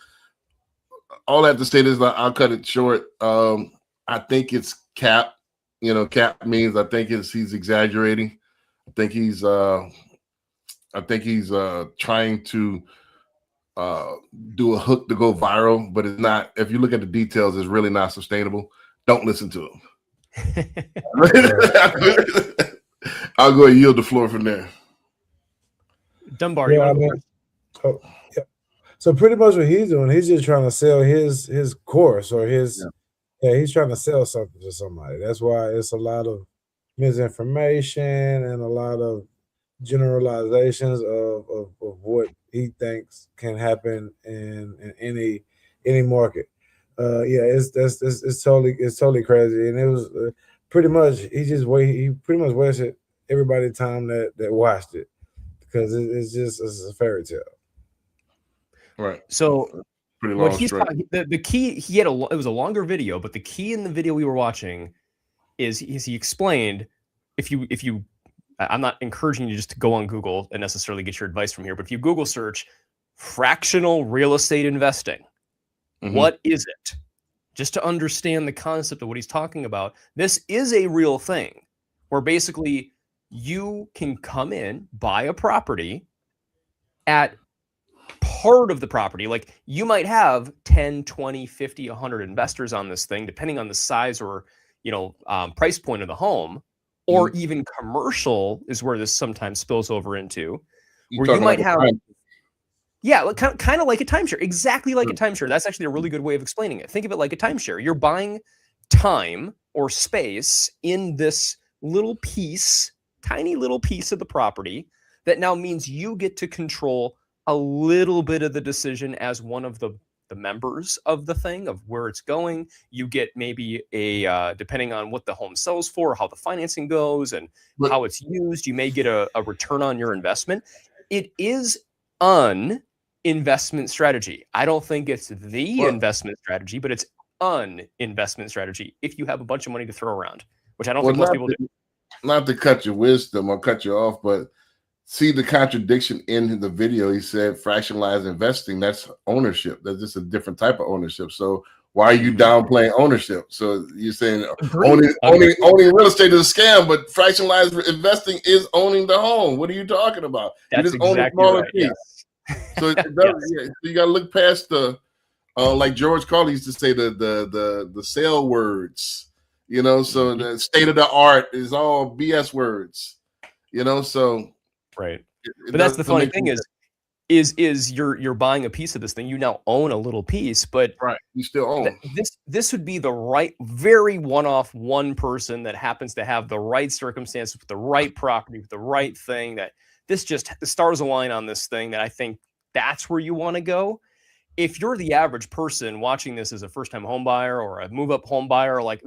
all that to say is, I'll cut it short. I think it's cap. Cap means I think he's exaggerating. I think he's trying to do a hook to go viral, but it's not. If you look at the details, it's really not sustainable. Don't listen to him. I'll go and yield the floor from there. Dunbar, So pretty much what he's doing, he's just trying to sell his course or his he's trying to sell something to somebody. That's why it's a lot of misinformation and a lot of generalizations of what he thinks can happen in any market. it's totally crazy, and it was pretty much he pretty much wasted everybody's time that watched it because it's a fairy tale. Right. So Pretty what long he's stretch. the key, it was a longer video, but the key in the video we were watching is he explained if you I'm not encouraging you just to go on Google and necessarily get your advice from here, but if you Google search fractional real estate investing, what is it? Just to understand the concept of what he's talking about, this is a real thing where basically you can come in, buy a property at part of the property. Like you might have 10, 20, 50, 100 investors on this thing, depending on the size or, price point of the home, or even commercial is where this sometimes spills over into, where you might have, kind of like a timeshare, exactly like a timeshare. That's actually a really good way of explaining it. Think of it like a timeshare. You're buying time or space in this little piece, tiny little piece of the property that now means you get to control a little bit of the decision as one of the members of the thing, of where it's going. You get maybe a, depending on what the home sells for, how the financing goes and how it's used, you may get a return on your investment. It is an investment strategy. I don't think it's the investment strategy, but it's an investment strategy if you have a bunch of money to throw around, which I don't think most people do. Not to cut your wisdom or cut you off, but see the contradiction in the video. He said fractionalized investing, that's ownership. That's just a different type of ownership. So why are you downplaying ownership? So you're saying owning real estate is a scam, but fractionalized investing is owning the home. What are you talking about? That's you just exactly own a right. piece. Yes. So it does, so you got to look past the like George Carlin used to say, the sale words, so the state of the art is all BS words, so right. But that's the funny thing is you're buying a piece of this thing. You now own a little piece, but right, you still own. This would be the very one-off one person that happens to have the right circumstances with the right property, with the right thing, that the stars align on this thing, that I think that's where you want to go. If you're the average person watching this as a first-time home buyer or a move-up home buyer, like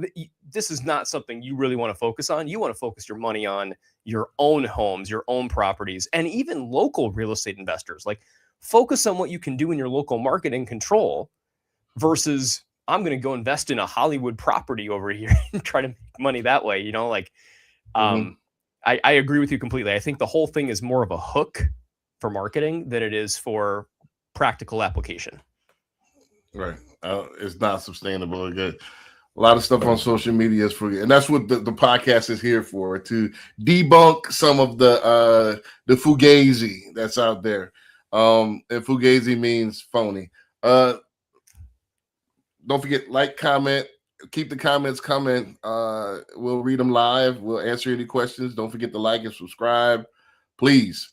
this is not something you really want to focus on. You want to focus your money on your own homes, your own properties, and even local real estate investors. Like focus on what you can do in your local market and control versus I'm going to go invest in a Hollywood property over here and try to make money that way. I agree with you completely. I think the whole thing is more of a hook for marketing than it is for practical application. Right. It's not sustainable. Again, a lot of stuff on social media is free, and that's what the podcast is here for, to debunk some of the fugazi that's out there. And fugazi means phony. Don't forget, like, comment, keep the comments coming. We'll read them live. We'll answer any questions. Don't forget to like and subscribe, please.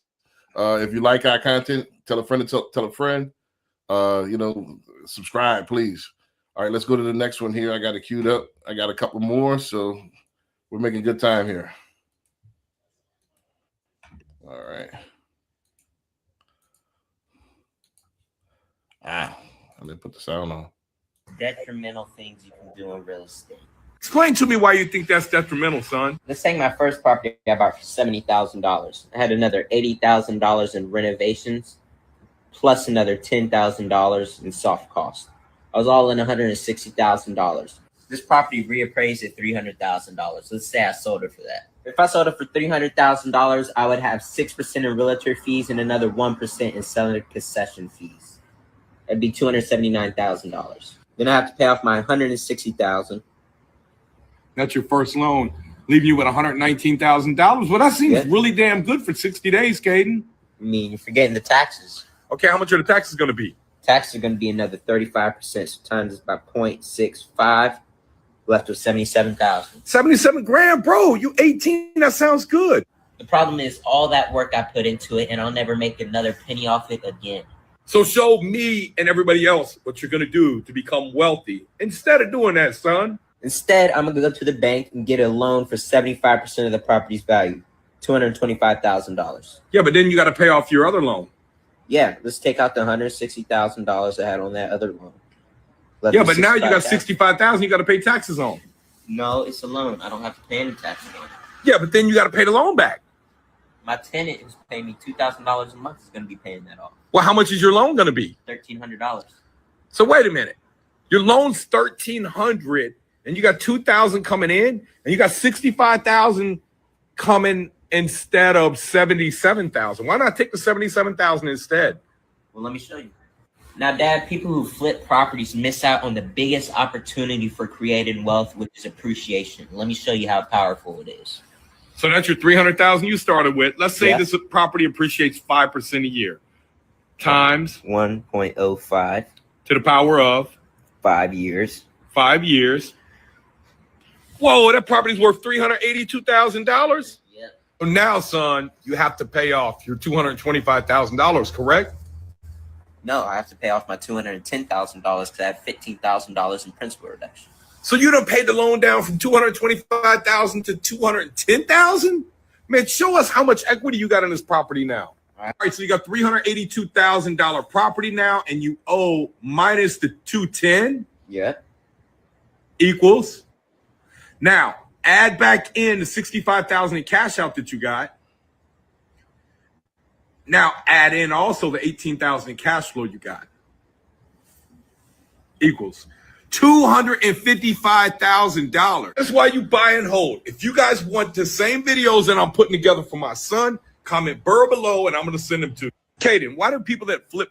If you like our content, tell a friend to tell a friend. Subscribe, please. All right, let's go to the next one here. I got it queued up. I got a couple more, so we're making good time here. All right. Let me put the sound on. Detrimental things you can do in real estate. Explain to me why you think that's detrimental, son. Let's say my first property I bought for $70,000. I had another $80,000 in renovations, plus another $10,000 in soft cost. I was all in $160,000. This property reappraised at $300,000. Let's say I sold it for that. If I sold it for $300,000, I would have 6% in realtor fees and another 1% in seller concession fees. That'd be $279,000. Then I have to pay off my $160,000. That's your first loan, leaving you with $119,000. Well, that seems really damn good for 60 days, Caden. I mean, you're forgetting the taxes. Okay, how much are the taxes going to be? Taxes are going to be another 35%. So times it by 0.65, left with $77,000. 77 grand, bro. You 18. That sounds good. The problem is all that work I put into it, and I'll never make another penny off it again. So show me and everybody else what you're going to do to become wealthy. Instead of doing that, son. Instead, I'm going to go to the bank and get a loan for 75% of the property's value, $225,000. Yeah, but then you got to pay off your other loan. Yeah, let's take out the $160,000 I had on that other loan. Left Yeah, with but now you got 65,000. 65,000. You got to pay taxes on. No, it's a loan. I don't have to pay any taxes on it. Yeah, but then you got to pay the loan back. My tenant is paying me $2,000 a month. Is going to be paying that off. Well, how much is your loan going to be? $1,300. So wait a minute. Your loan's $1,300, and you got $2,000 coming in, and you got $65,000 coming instead of $77,000. Why not take the $77,000 instead? Well, let me show you. Now, Dad, people who flip properties miss out on the biggest opportunity for creating wealth, which is appreciation. Let me show you how powerful it is. So that's your $300,000 you started with. Let's say Yeah. this property appreciates 5% a year, times 1.05. to the power of 5 years. 5 years. Whoa, that property's worth $382,000. Yep. So now, son, you have to pay off your $225,000, correct? No, I have to pay off my $210,000 because I have $15,000 in principal reduction. So you done paid the loan down from $225,000 to $210,000? Man, show us how much equity you got in this property now. All right, so you got $382,000 property now, and you owe minus the $210 Yeah. equals. Now, add back in the $65,000 in cash out that you got. Now, add in also the $18,000 in cash flow you got. Equals $255,000. That's why you buy and hold. If you guys want the same videos that I'm putting together for my son, comment Burr below, and I'm going to send them to you. Kaden, why do people that flip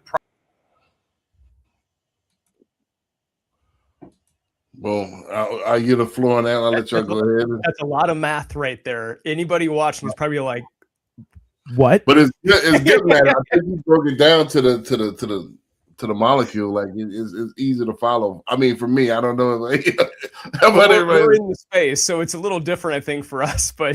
Well, I'll get the floor on that. I'll let y'all go ahead. That's a lot of math right there. Anybody watching is probably like, "What?" But it's good, man. I think you broke it down to the molecule. Like it's easy to follow. I mean, for me, I don't know. Like, how about everybody? We're in the space, so it's a little different, I think, for us. But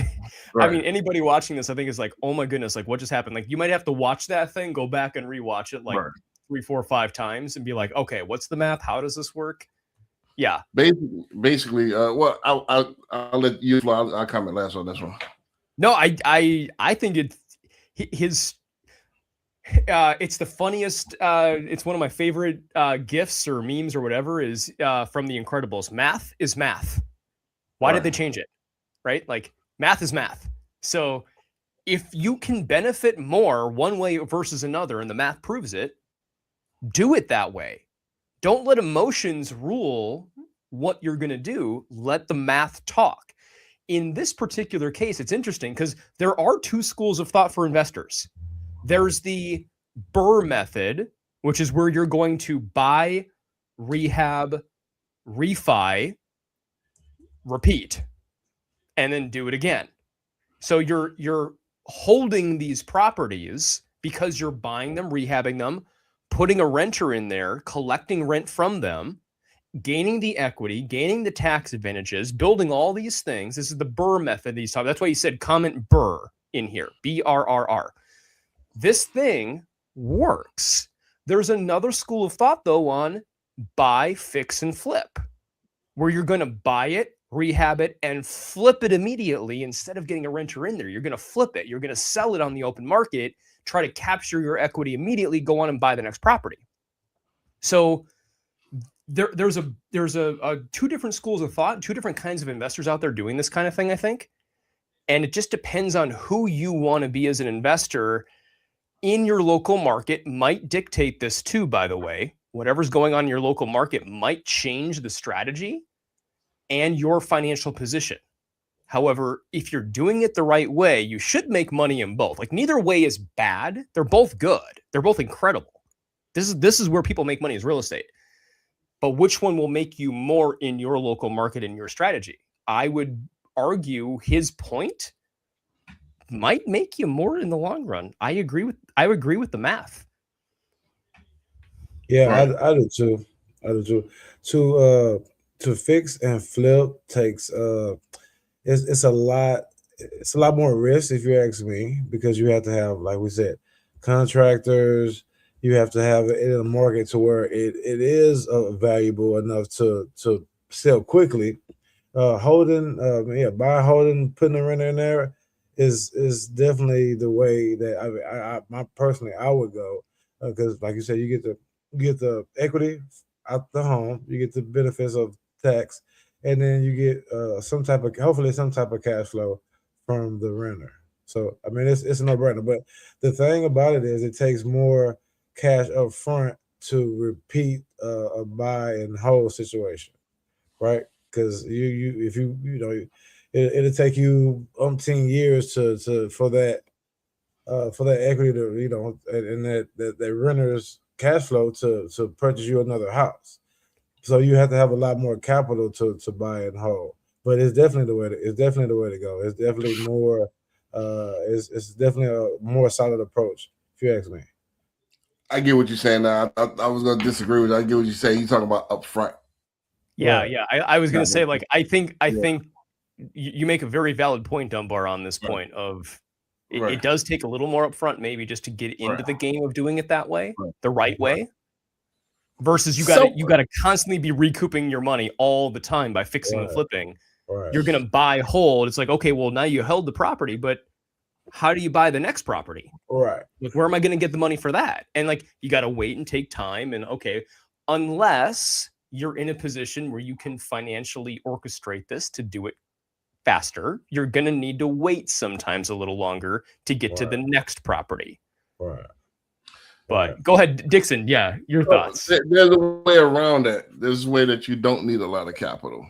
Right. I mean, anybody watching this, I think, is like, "Oh my goodness, like what just happened?" Like you might have to watch that thing, go back and rewatch it like Right. 3, 4, 5 times, and be like, "Okay, what's the math? How does this work?" Yeah. Basically, well, I'll let you. I'll comment last on this one. No, I think it's his. It's the funniest. It's one of my favorite gifs or memes or whatever is from The Incredibles. Math is math. Why did they change it? Right? Like math is math. So if you can benefit more one way versus another, and the math proves it, do it that way. Don't let emotions rule what you're going to do. Let the math talk. In this particular case, it's interesting because there are 2 schools of thought for investors. There's the Burr method, which is where you're going to buy, rehab, refi, repeat, and then do it again. So you're holding these properties because you're buying them, rehabbing them, putting a renter in there, collecting rent from them, gaining the equity, gaining the tax advantages, building all these things. This is the Burr method. That's why he said comment Burr in here, BRRR. This thing works. There's another school of thought, though, on buy, fix, and flip, where you're going to buy it, rehab it, and flip it immediately instead of getting a renter in there. You're going to flip it. You're going to sell it on the open market, try to capture your equity immediately, go on and buy the next property. So there's 2 different schools of thought, 2 different kinds of investors out there doing this kind of thing, I think. And it just depends on who you want to be as an investor in your local market. Might dictate this too, by the way. Whatever's going on in your local market might change the strategy and your financial position. However, if you're doing it the right way, you should make money in both. Like neither way is bad. They're both good. They're both incredible. This is where people make money, is real estate. But which one will make you more in your local market and your strategy? I would argue his point might make you more in the long run. I agree with the math. Yeah, Right. I do too. I do too. To fix and flip takes it's a lot. It's a lot more risk, if you ask me, because you have to have, like we said, contractors. You have to have it in a market to where it is valuable enough to sell quickly. Holding, buy, holding, putting the renter in there is definitely the way that I personally I would go, because like you said, you get the equity out the home. You get the benefits of tax, and then you get hopefully some type of cash flow from the renter. So I mean, it's a no brainer. But the thing about it is, it takes more cash up front to repeat a buy and hold situation, right? Because if you know, it'll take you umpteen years to for that equity to and that renter's cash flow to purchase you another house. So you have to have a lot more capital to buy and hold. But it's definitely the way to go. It's definitely more it's definitely a more solid approach, if you ask me. I get what you're saying. Now, I was going to disagree with you. I get what you're saying. You're talking about upfront. Yeah, Right. yeah. I was going to Yeah. say, like, I think Yeah. you make a very valid point, Dunbar, on this Right. point of it Right. does take a little more upfront, maybe just to get into Right. the game of doing it that way, Right. the right way, versus you So- got to constantly be recouping your money all the time by fixing and Right. flipping. Right. You're going to buy, hold. It's like, okay, well, now you held the property, but how do you buy the next property? Right. Like, where am I going to get the money for that? And like, you got to wait and take time. And okay, unless you're in a position where you can financially orchestrate this to do it faster, you're going to need to wait sometimes a little longer to get to the next property. Right. But Right. go ahead, Dixon. Yeah, your thoughts. There's a way around that. There's a way that you don't need a lot of capital.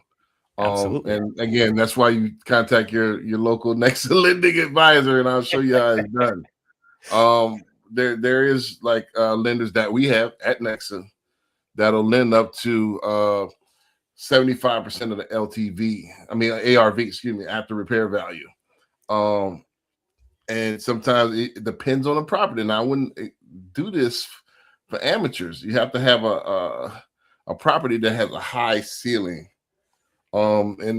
Absolutely. And again, that's why you contact your local next lending advisor, and I'll show you how it's done. There is like lenders that we have at Nexa that'll lend up to 75% of the LTV. I mean ARV, excuse me, after repair value. And sometimes it depends on the property. And I wouldn't do this for amateurs. You have to have a property that has a high ceiling. And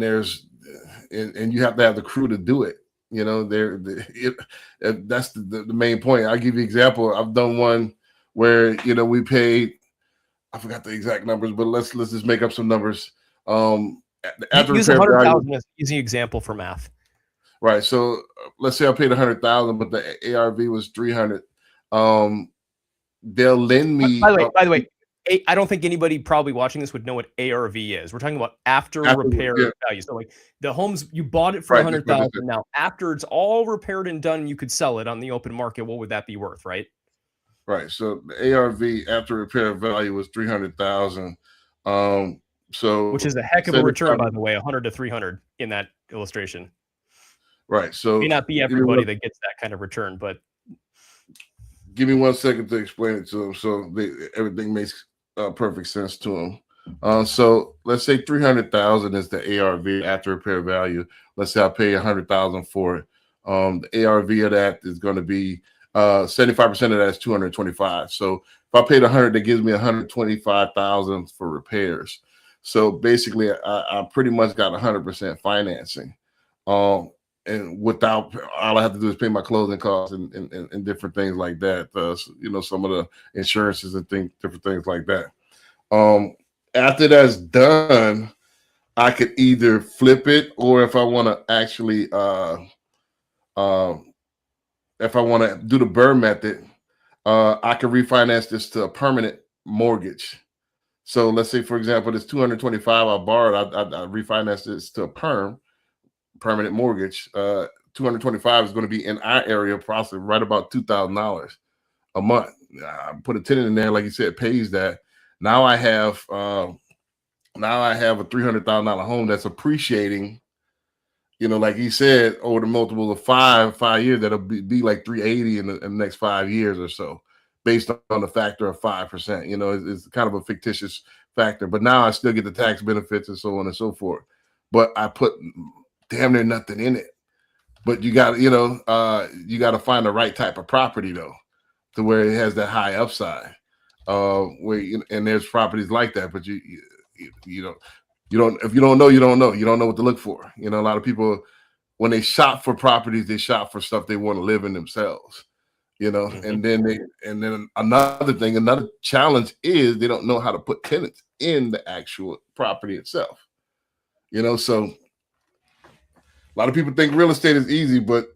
you have to have the crew to do it. You know, that's the main point. I'll give you an example. I've done one where we paid, I forgot the exact numbers, but let's just make up some numbers. After Use repair value, 100,000 as an easy example for math. right? So let's say I paid 100,000, but the ARV was 300. They'll lend me. By the way, I don't think anybody probably watching this would know what ARV is. We're talking about after repair value. So like the homes, you bought it for Right, 100,000. Now after it's all repaired and done, you could sell it on the open market. What would that be worth, right? Right. So the ARV after repair value was 300,000. So Which is a heck of a return, by the way, 100 to 300 in that illustration. Right. So May not be everybody that gets that kind of return, but give me 1 second to explain it to them so everything makes perfect sense to them. So let's say 300,000 is the ARV after repair value. Let's say I pay 100,000 for it. The ARV of that is going to be 75% of that is 225. So if I paid 100, that gives me 125,000 for repairs. So basically, I pretty much got 100% financing. And without, all I have to do is pay my closing costs and different things like that. Some of the insurances and different things like that. After that's done, I could either flip it, or if I want to actually, if I want to do the BRRRR method, I can refinance this to a permanent mortgage. So let's say, for example, this 225 I borrowed, I refinance this to a permanent mortgage. 225 is going to be in our area, possibly right about $2,000 a month. I put a tenant in there, like you said, pays that. Now I have a $300,000 home that's appreciating. Like he said, over the multiple of five years, that'll be like 380 in the next 5 years or so, based on the factor of 5%. It's kind of a fictitious factor, but now I still get the tax benefits and so on and so forth. But I put damn near nothing in it. But you got to find the right type of property though, to where it has that high upside. And there's properties like that, but you don't. If you don't know, you don't know. You don't know what to look for. A lot of people, when they shop for properties, they shop for stuff they want to live in themselves. And then another challenge is they don't know how to put tenants in the actual property itself. So a lot of people think real estate is easy, but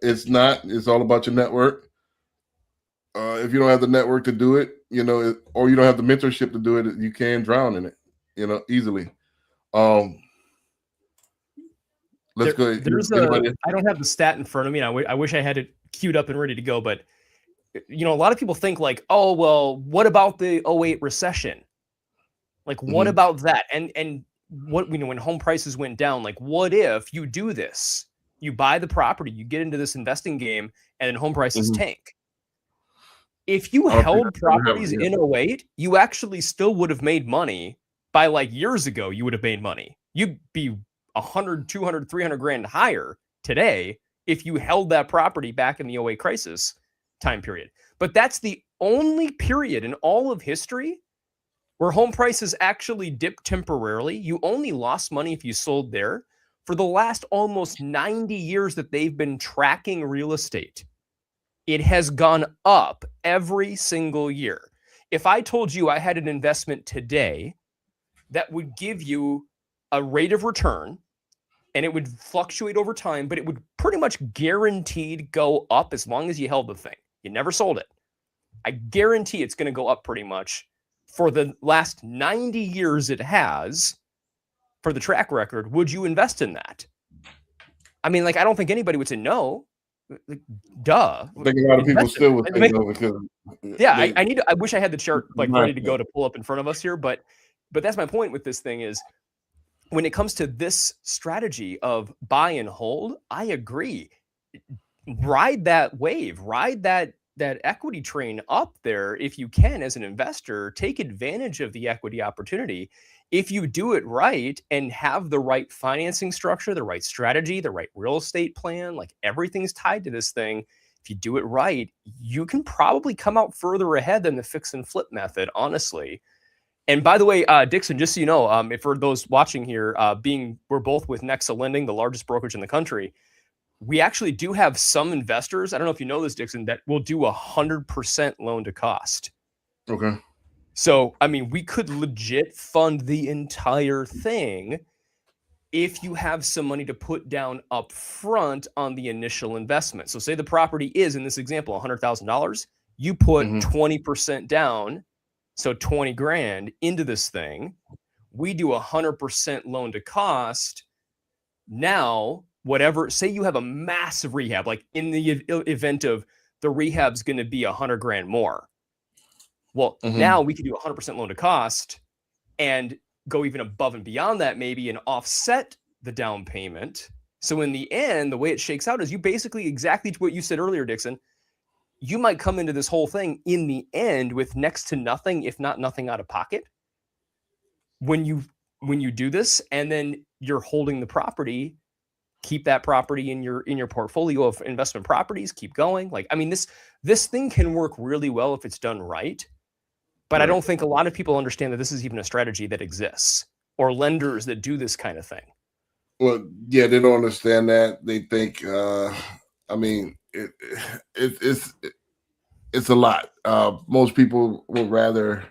it's not. It's all about your network. If you don't have the network to do it, or you don't have the mentorship to do it, you can drown in it, easily. Let's go. I don't have the stat in front of me. I wish I had it queued up and ready to go, but a lot of people think like, oh, well, what about the 08 recession? Like, what about that? And what, when home prices went down, like, what if you do this? You buy the property, you get into this investing game, and then home prices tank. If you held properties in 08, you actually still would have made money by like years ago. You would have made money. You'd be 100, 200, 300 grand higher today if you held that property back in the 08 crisis time period. But that's the only period in all of history where home prices actually dipped temporarily. You only lost money if you sold there. For the last almost 90 years that they've been tracking real estate, it has gone up every single year. If I told you I had an investment today that would give you a rate of return, and it would fluctuate over time, but it would pretty much guaranteed go up as long as you held the thing. You never sold it. I guarantee it's going to go up pretty much. For the last 90 years it has, for the track record, would you invest in that? I mean, like, I don't think anybody would say no. Like, duh. I think a lot of people still would say no because I wish I had the chart like ready to go to pull up in front of us here, but that's my point with this thing is when it comes to this strategy of buy and hold, I agree. Ride that wave, ride that equity train up there if you can as an investor. Take advantage of the equity opportunity. If you do it right and have the right financing structure, the right strategy, the right real estate plan, like everything's tied to this thing. If you do it right, you can probably come out further ahead than the fix and flip method, honestly. And by the way, Dixon, just so you know, if for those watching here, we're both with Nexa Lending, the largest brokerage in the country. We actually do have some investors, I don't know if you know this, Dixon, that will do 100% loan to cost. Okay. So, I mean, we could legit fund the entire thing if you have some money to put down up front on the initial investment. So say the property is, in this example, $100,000. You put 20% down, so 20 grand into this thing. We do 100% loan to cost. Now, whatever, say you have a massive rehab, like in the event of the rehab's going to be 100 grand more. Well, now we can do 100% loan to cost and go even above and beyond that maybe and offset the down payment. So in the end, the way it shakes out is you basically exactly what you said earlier, Dixon. You might come into this whole thing in the end with next to nothing, if not nothing out of pocket. When you do this, and then you're holding the property, keep that property in your portfolio of investment properties, keep going. Like, I mean, this thing can work really well if it's done right. But I don't think a lot of people understand that this is even a strategy that exists, or lenders that do this kind of thing. Well, yeah, they don't understand that. They think, I mean, it's a lot. Most people would rather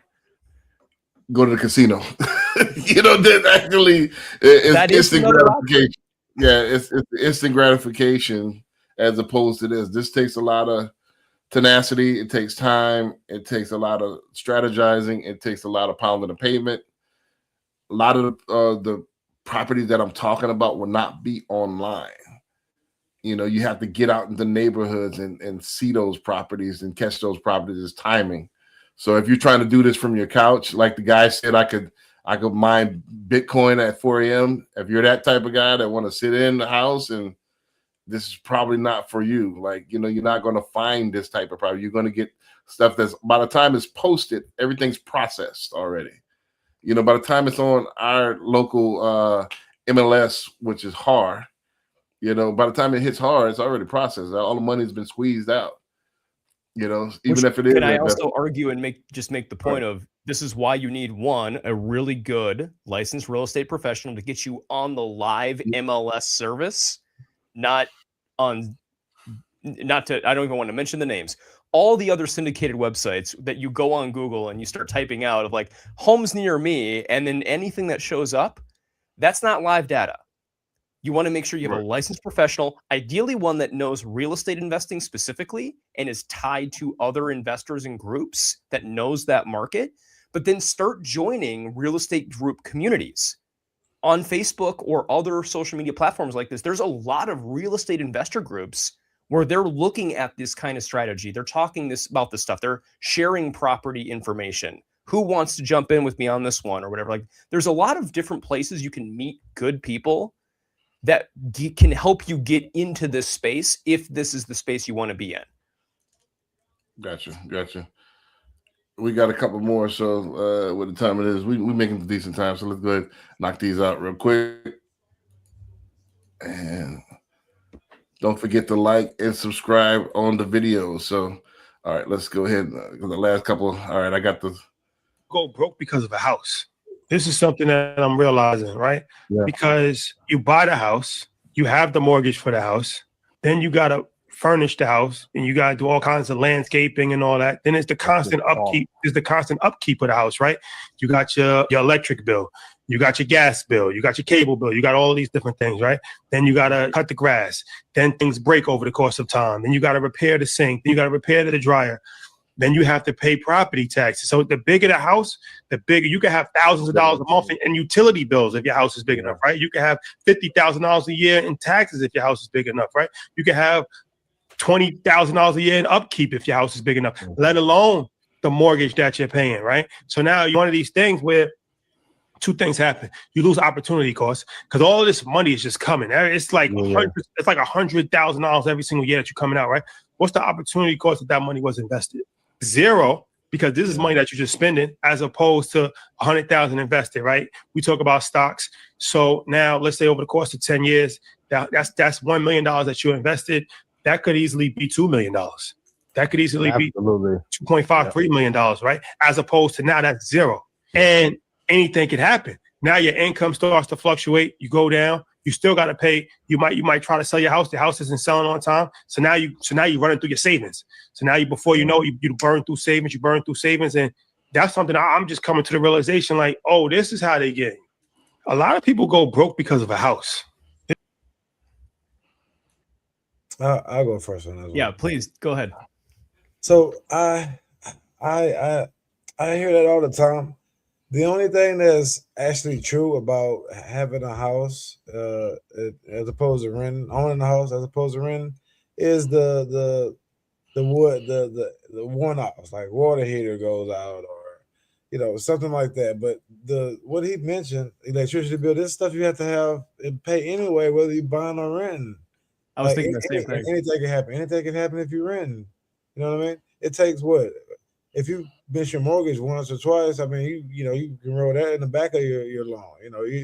go to the casino, than actually it's instant gratification. Yeah, it's instant gratification as opposed to this. This takes a lot of tenacity. It takes time. It takes a lot of strategizing. It takes a lot of pounding the pavement. A lot of the properties that I'm talking about will not be online. You have to get out in the neighborhoods and see those properties and catch those properties. It's timing. So if you're trying to do this from your couch, like the guy said, I could mine Bitcoin at 4 a.m. If you're that type of guy that want to sit in the house, and this is probably not for you. Like, you're not going to find this type of property. You're going to get stuff that's, by the time it's posted, everything's processed already. By the time it's on our local MLS, which is HAR, by the time it hits HAR, it's already processed. All the money's been squeezed out. Even if it is. Can I also argue and make the point of, this is why you need a really good licensed real estate professional to get you on the live MLS service, I don't even want to mention the names. All the other syndicated websites that you go on Google and you start typing out of like homes near me, and then anything that shows up, that's not live data. You want to make sure you have Right. a licensed professional, ideally one that knows real estate investing specifically and is tied to other investors and groups that knows that market, but then start joining real estate group communities on Facebook or other social media platforms like this. There's a lot of real estate investor groups where they're looking at this kind of strategy. They're talking about this stuff. They're sharing property information. Who wants to jump in with me on this one or whatever? Like, there's a lot of different places you can meet good people that can help you get into this space if this is the space you want to be in. Gotcha. We got a couple more, so what the time it is, we making decent time, so let's go ahead and knock these out real quick. And don't forget to like and subscribe on the video. So, all right, let's go ahead. The last couple. All right, I got the go broke because of a house. This is something that I'm realizing, right? Yeah. Because you buy the house, you have the mortgage for the house, then you got to furnish the house and you got to do all kinds of landscaping and all that. Then it's the constant upkeep. Is the constant upkeep of the house, right? You got your electric bill, you got your gas bill, you got your cable bill, you got all of these different things, right? Then you got to cut the grass. Then things break over the course of time. Then you got to repair the sink. Then you got to repair the dryer. Then you have to pay property taxes. So the bigger the house, the bigger you can have thousands of dollars a month in utility bills if your house is big enough, right? You can have $50,000 a year in taxes if your house is big enough, right? You can have $20,000 a year in upkeep if your house is big enough, let alone the mortgage that you're paying, right? So now you're one of these things where two things happen. You lose opportunity costs because all of this money is just coming. It's like it's like $100,000 every single year that you're coming out, right? What's the opportunity cost that money was invested? Zero, because this is money that you're just spending as opposed to $100,000 invested, right? We talk about stocks. So now let's say over the course of 10 years, that's $1 million that you invested. That could easily be $2 million. That could easily be $2.53 million, right? As opposed to now that's zero. And anything can happen. Now your income starts to fluctuate. You go down. You still got to pay. You might try to sell your house. The house isn't selling on time. So now you running through your savings. So now before you know, you burn through savings. You burn through savings, and that's something I'm just coming to the realization. Like, oh, this is how they get. A lot of people go broke because of a house. I'll go first on that. Yeah, please go ahead. So I hear that all the time. The only thing that's actually true about having a house, as opposed to owning a house as opposed to renting, is the one-offs, like water heater goes out or something like that. But what he mentioned, electricity bill, this stuff you have to have and pay anyway, whether you buying or renting. I was thinking the same thing. Anything can happen. Anything can happen if you're renting. You know what I mean? It takes what? If you miss your mortgage once or twice, I mean, you can roll that in the back of your loan.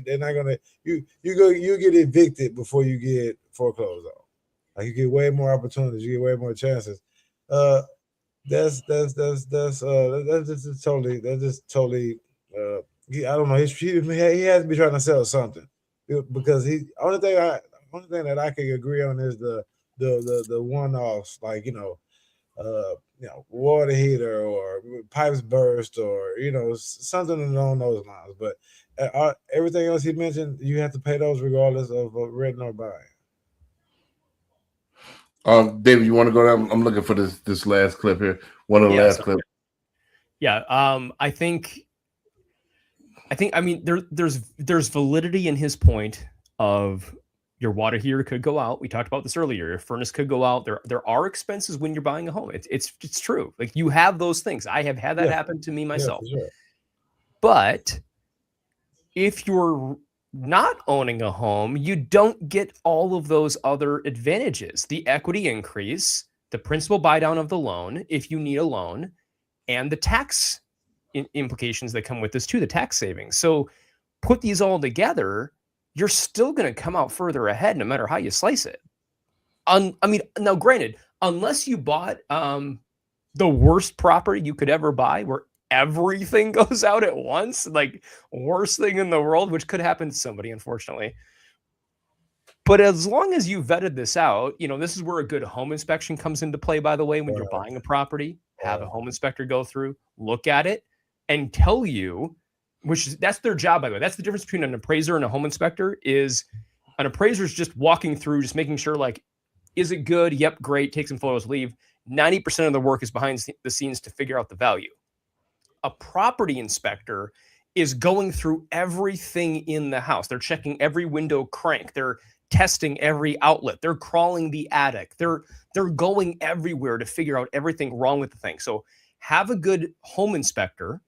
They're not gonna you get evicted before you get foreclosed on. Like, you get way more opportunities, you get way more chances. That's just totally. I don't know. He has to be trying to sell something, because only thing that I can agree on is the one-offs, like water heater or pipes burst or something along those lines. But everything else he mentioned, you have to pay those regardless of renting or buying. David, you want to go down? I'm looking for this last clip here. One of the last clips. Yeah, I mean there's validity in his point of your water heater could go out. We talked about this earlier. Your furnace could go out. There are expenses when you're buying a home. It's true. Like, you have those things. I have had that happen to me myself. Yeah, sure. But if you're not owning a home, you don't get all of those other advantages: the equity increase, the principal buy down of the loan if you need a loan, and the tax implications that come with this too, the tax savings. So put these all together, you're still going to come out further ahead no matter how you slice it. I mean, now granted, unless you bought the worst property you could ever buy, where everything goes out at once, like worst thing in the world, which could happen to somebody, unfortunately. But as long as you vetted this out, this is where a good home inspection comes into play, by the way. When you're buying a property, have a home inspector go through, look at it, and tell you, that's their job, by the way. That's the difference between an appraiser and a home inspector. Is An appraiser is just walking through, just making sure, like, is it good? Yep, great. Take some photos, leave. 90% of the work is behind the scenes to figure out the value. A property inspector is going through everything in the house. They're checking every window crank. They're testing every outlet. They're crawling the attic. They're going everywhere to figure out everything wrong with the thing. So have a good home inspector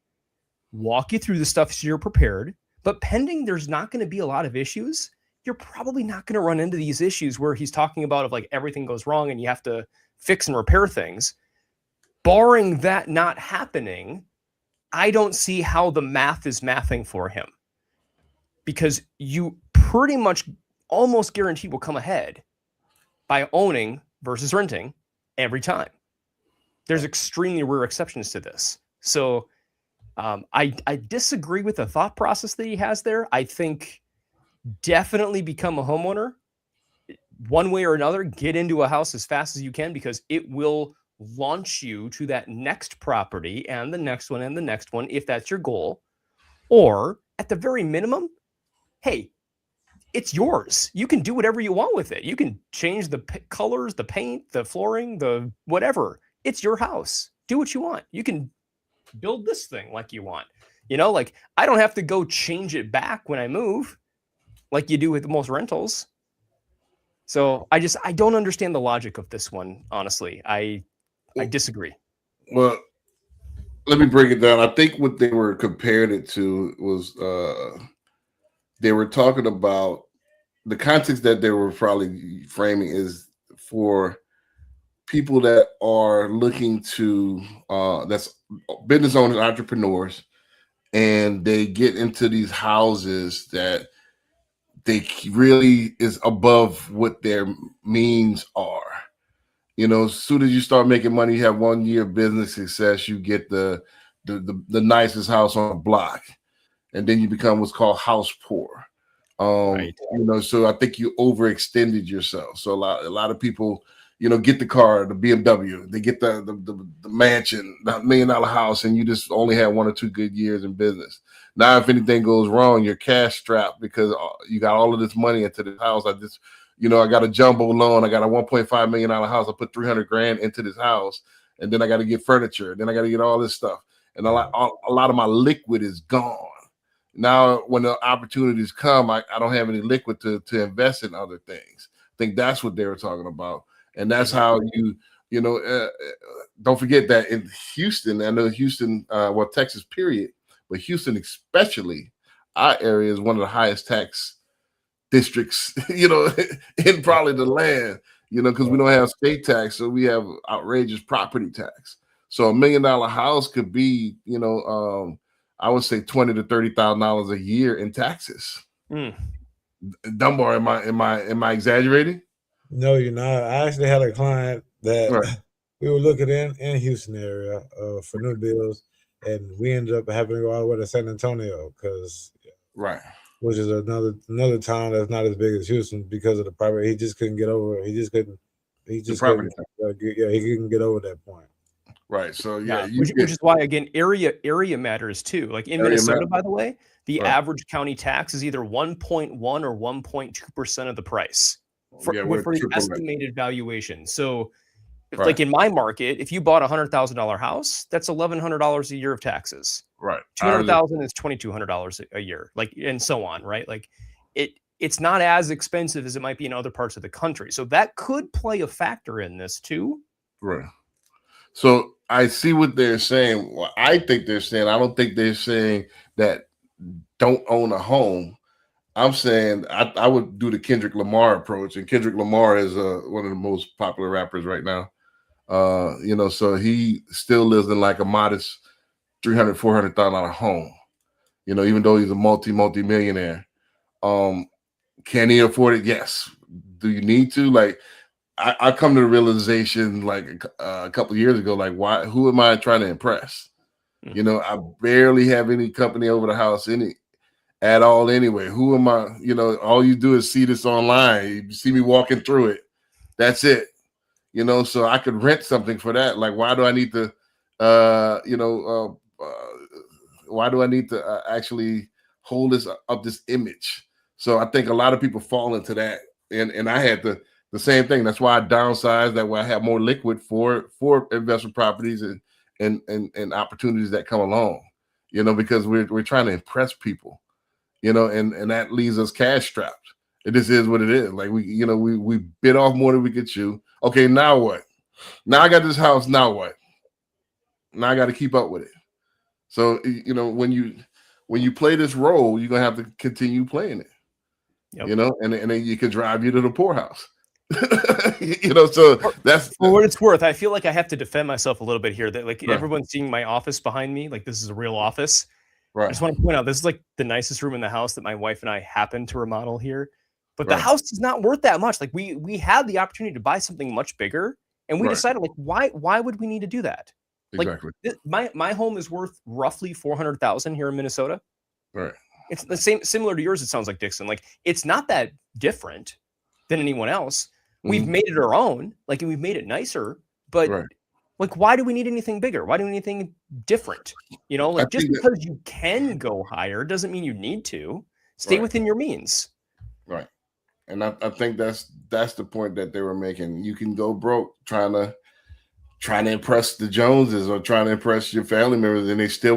walk you through the stuff so you're prepared. But pending there's not going to be a lot of issues, you're probably not going to run into these issues where he's talking about of like everything goes wrong and you have to fix and repair things. Barring that not happening, I don't see how the math is mathing for him, because you pretty much almost guaranteed will come ahead by owning versus renting every time. There's extremely rare exceptions to this. So I disagree with the thought process that he has there. I think definitely become a homeowner one way or another. Get into a house as fast as you can, because it will launch you to that next property and the next one and the next one, if that's your goal. Or at the very minimum, hey, it's yours. You can do whatever you want with it. You can change the colors, the paint, the flooring, the whatever. It's your house. Do what you want. You can build this thing like you want. You know, like I don't have to go change it back when I move like you do with most rentals. So I don't understand the logic of this one, honestly. I disagree. Well, let me break it down. I think what they were comparing it to was they were talking about the context that they were probably framing is for people that are looking to that's business owners, entrepreneurs, and they get into these houses that they really is above what their means are. You know, as soon as you start making money, you have 1 year of business success, you get the nicest house on the block, and then you become what's called house poor. Right. You know, so I think you overextended yourself. So a lot of people, you know, get the car, the BMW, they get the mansion, the $1 million house, and you just only had 1 or 2 good years in business. Now, if anything goes wrong, you're cash strapped because you got all of this money into the house. I got a jumbo loan. I got a $1.5 million house. I put $300,000 into this house, and then I got to get furniture. Then I got to get all this stuff, and a lot of my liquid is gone. Now, when the opportunities come, I don't have any liquid to invest in other things. I think that's what they were talking about, and that's how don't forget that in Houston, I know Houston, Texas, period, but Houston especially, our area is one of the highest tax districts, in probably the land, because we don't have state tax, so we have outrageous property tax. So $1 million house could be, I would say $20,000 to $30,000 a year in taxes. Dunbar, am I exaggerating? No, you're not. I actually had a client that Right. we were looking in Houston area for new deals, and we ended up having to go all the way to San Antonio Right. which is another town that's not as big as Houston because of the property. He just couldn't get over. He couldn't get over that point. Right. So which is why, again, area matters too. Like in Minnesota, by the way, the average county tax is either 1.1 or 1.2% of the price for the estimated valuation. So, like in my market, if you bought $100,000 house, that's $1,100 a year of taxes. Right. $200,000 is $2,200 a year, like, and so on. Right. Like it's not as expensive as it might be in other parts of the country. So that could play a factor in this too. Right. So I see what they're saying. Well, I think they're saying, I don't think they're saying that don't own a home. I'm saying I would do the Kendrick Lamar approach, and Kendrick Lamar is one of the most popular rappers right now. So he still lives in like a modest $300,000-$400,000 home. Even though he's a multi-millionaire. Can he afford it? Yes. Do you need to? Like, I come to the realization like a couple of years ago, like, who am I trying to impress? I barely have any company over the house at all anyway. Who am I? All you do is see this online. You see me walking through it. That's it. So I could rent something for that. Like, why do I need to, why do I need to actually hold this up this image? So I think a lot of people fall into that, and I had the same thing. That's why I downsized. That way I have more liquid for investment properties and opportunities that come along. Because we're trying to impress people. And that leaves us cash strapped. It just is what it is. Like we bit off more than we could chew. Okay, now what? Now I got this house. Now what? Now I got to keep up with it. So when you play this role, you're gonna have to continue playing it. Yep. And then it can drive you to the poorhouse. So that's for what it's worth. I feel like I have to defend myself a little bit here. That like Right. everyone's seeing my office behind me, like this is a real office. I right. just want to point out this is like the nicest room in the house that my wife and I happen to remodel here. But the Right. house is not worth that much. Like we had the opportunity to buy something much bigger, and we Right. decided like why would we need to do that? Like Exactly. my home is worth roughly 400,000 here in Minnesota. Right. It's the same, similar to yours. It sounds like, Dixon. Like it's not that different than anyone else. We've Mhm. made it our own, like, and we've made it nicer. But Right. like, why do we need anything bigger? Why do we need anything different? Like just think that- because you can go higher doesn't mean you need to. Stay Right. within your means. Right. And I think that's the point that they were making. You can go broke trying to impress the Joneses or trying to impress your family members, and they still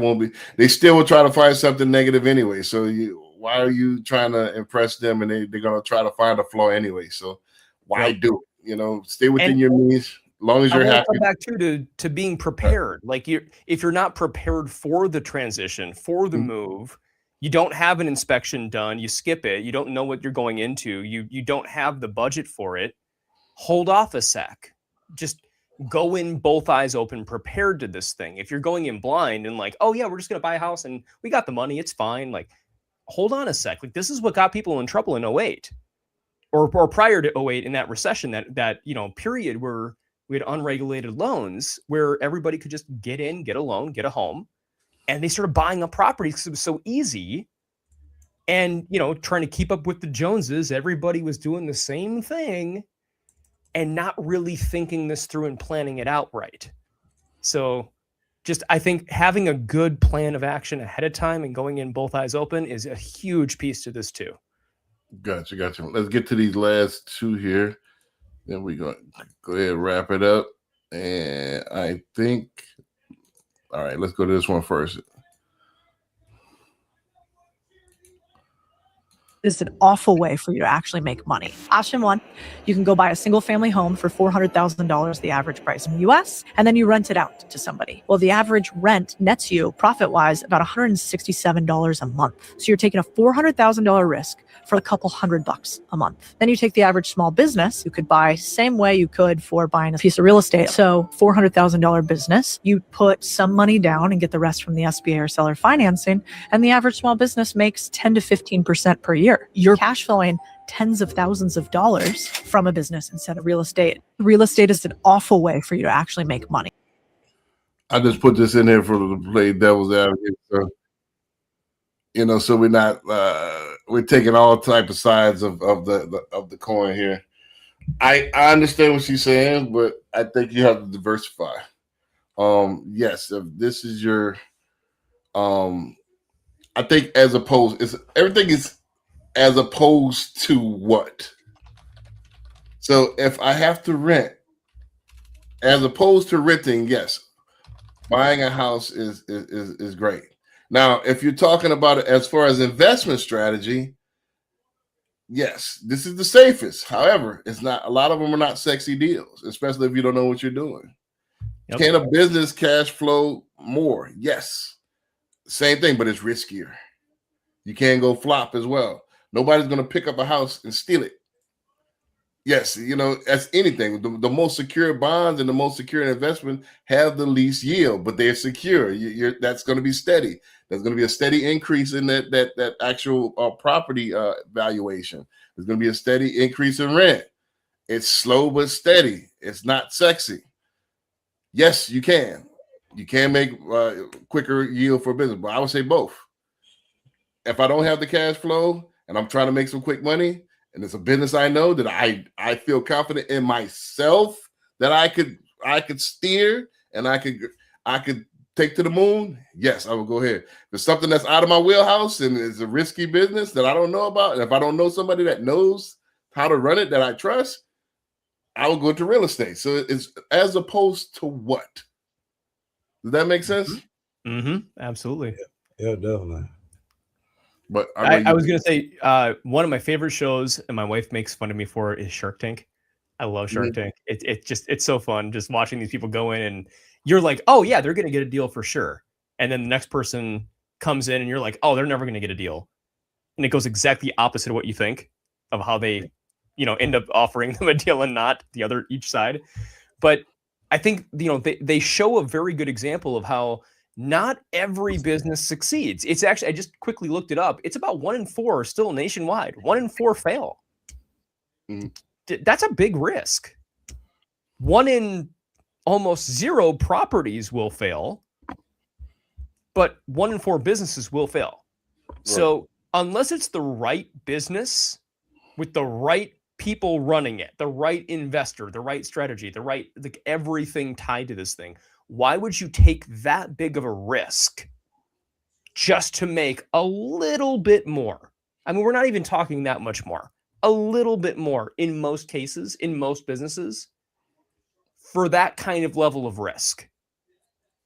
will try to find something negative anyway. So why are you trying to impress them, and they're going to try to find a flaw anyway? So why Yep. do it? Stay within And your means, as long as I you're want to happy. come back to being prepared. Like if you're not prepared for the transition, for the Mhm. move, you don't have an inspection done, you skip it, you don't know what you're going into, you don't have the budget for it, hold off a sec. Just go in both eyes open, prepared to this thing. If you're going in blind and like, oh yeah, we're just gonna buy a house and we got the money, it's fine. Like, hold on a sec. Like this is what got people in trouble in 08 or prior to 08 in that recession, that period where we had unregulated loans where everybody could just get in, get a loan, get a home, and they started buying up properties because it was so easy. And trying to keep up with the Joneses, everybody was doing the same thing and not really thinking this through and planning it out right. So just I think having a good plan of action ahead of time and going in both eyes open is a huge piece to this too. Gotcha. Let's get to these last two here. Then we're going to go ahead and wrap it up. And I think, all right, let's go to this one first. It's an awful way for you to actually make money. Option one, you can go buy a single family home for $400,000, the average price in the US, and then you rent it out to somebody. Well, the average rent nets you profit wise about $167 a month. So you're taking a $400,000 risk for a couple $100 a month. Then you take the average small business, you could buy same way you could for buying a piece of real estate. So $400,000 business, you put some money down and get the rest from the SBA or seller financing. And the average small business makes 10 to 15% per year. You're cash flowing tens of thousands of dollars from a business instead of real estate. Real estate is an awful way for you to actually make money. I just put this in here for the play devil's advocate. So we're not we're taking all type of sides of the coin here. I understand what she's saying, but I think you have to diversify. Yes, if this is your I think everything is as opposed to what? So if I have to rent, as opposed to renting, yes, buying a house is great. Now, if you're talking about it as far as investment strategy, yes, this is the safest. However, it's not. A lot of them are not sexy deals, especially if you don't know what you're doing. Yep. Can a business cash flow more? Yes, same thing, but it's riskier. You can go flop as well. Nobody's going to pick up a house and steal it. Yes, that's anything. The most secure bonds and the most secure investment have the least yield, but they're secure. That's going to be steady. There's going to be a steady increase in that actual property valuation. There's going to be a steady increase in rent. It's slow but steady. It's not sexy. Yes, you can. You can make quicker yield for business, but I would say both. If I don't have the cash flow and I'm trying to make some quick money, and it's a business I know that I feel confident in myself that I could steer and I could take to the moon, yes, I will go ahead. If it's something that's out of my wheelhouse and it's a risky business that I don't know about, and if I don't know somebody that knows how to run it that I trust, I will go to real estate. So it's as opposed to what? Does that make sense? Absolutely. Yeah, definitely. But I was gonna say one of my favorite shows, and my wife makes fun of me for it, is Shark Tank. I love Shark Tank. It's so fun just watching these people go in, and you're like, oh yeah, they're gonna get a deal for sure. And then the next person comes in, and you're like, oh, they're never gonna get a deal. And it goes exactly opposite of what you think of how they, end up offering them a deal and not the other each side. But I think they show a very good example of how not every business succeeds. It's actually, I just quickly looked it up. It's about 1 in 4 still nationwide. 1 in 4 fail. That's a big risk. 1 in almost 0 properties will fail, but 1 in 4 businesses will fail. Right. So unless it's the right business with the right people running it, the right investor, the right strategy, the right, like everything tied to this thing, why would you take that big of a risk just to make a little bit more? I mean, we're not even talking that much more. A little bit more in most cases, in most businesses, for that kind of level of risk.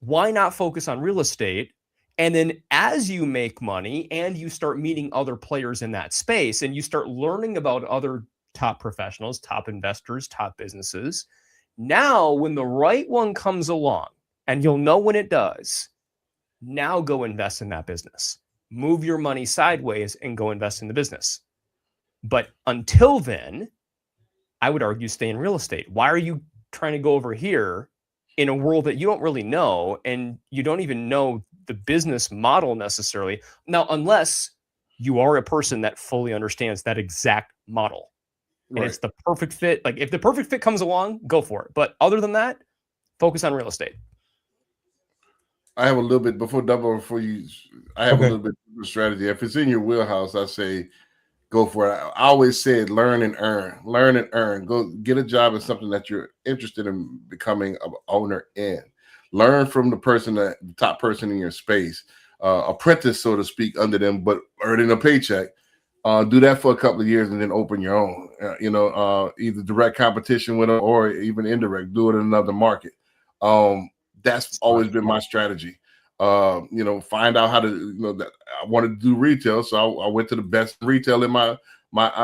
Why not focus on real estate? And then as you make money and you start meeting other players in that space and you start learning about other top professionals, top investors, top businesses, now when the right one comes along, and you'll know when it does, now go invest in that business. Move your money sideways and go invest in the business. But until then, I would argue stay in real estate. Why are you trying to go over here in a world that you don't really know and you don't even know the business model necessarily? Now, unless you are a person that fully understands that exact model and it's the perfect fit. Like if the perfect fit comes along, go for it. But other than that, focus on real estate. I have a little bit before you. I have a little bit of strategy. If it's in your wheelhouse, I say go for it. I always said learn and earn. Learn and earn. Go get a job in something that you're interested in becoming an owner in. Learn from the top person in your space. Apprentice, so to speak, under them, but earning a paycheck. Do that for a couple of years and then open your own. Either direct competition with them or even indirect. Do it in another market. That's always been my strategy. Find out how to. That I wanted to do retail, so I went to the best retail in my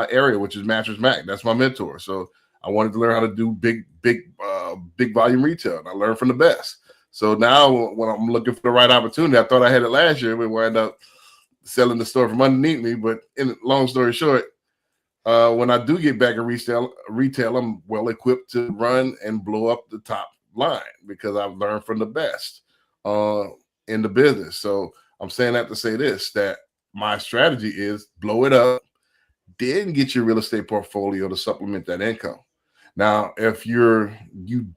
area, which is Mattress Mac. That's my mentor. So I wanted to learn how to do big volume retail, and I learned from the best. So now when I'm looking for the right opportunity, I thought I had it last year, but wound up selling the store from underneath me. But long story short, when I do get back in retail, I'm well equipped to run and blow up the top line because I've learned from the best in the business. So I'm saying that to say this, that my strategy is blow it up, then get your real estate portfolio to supplement that income. Now, if you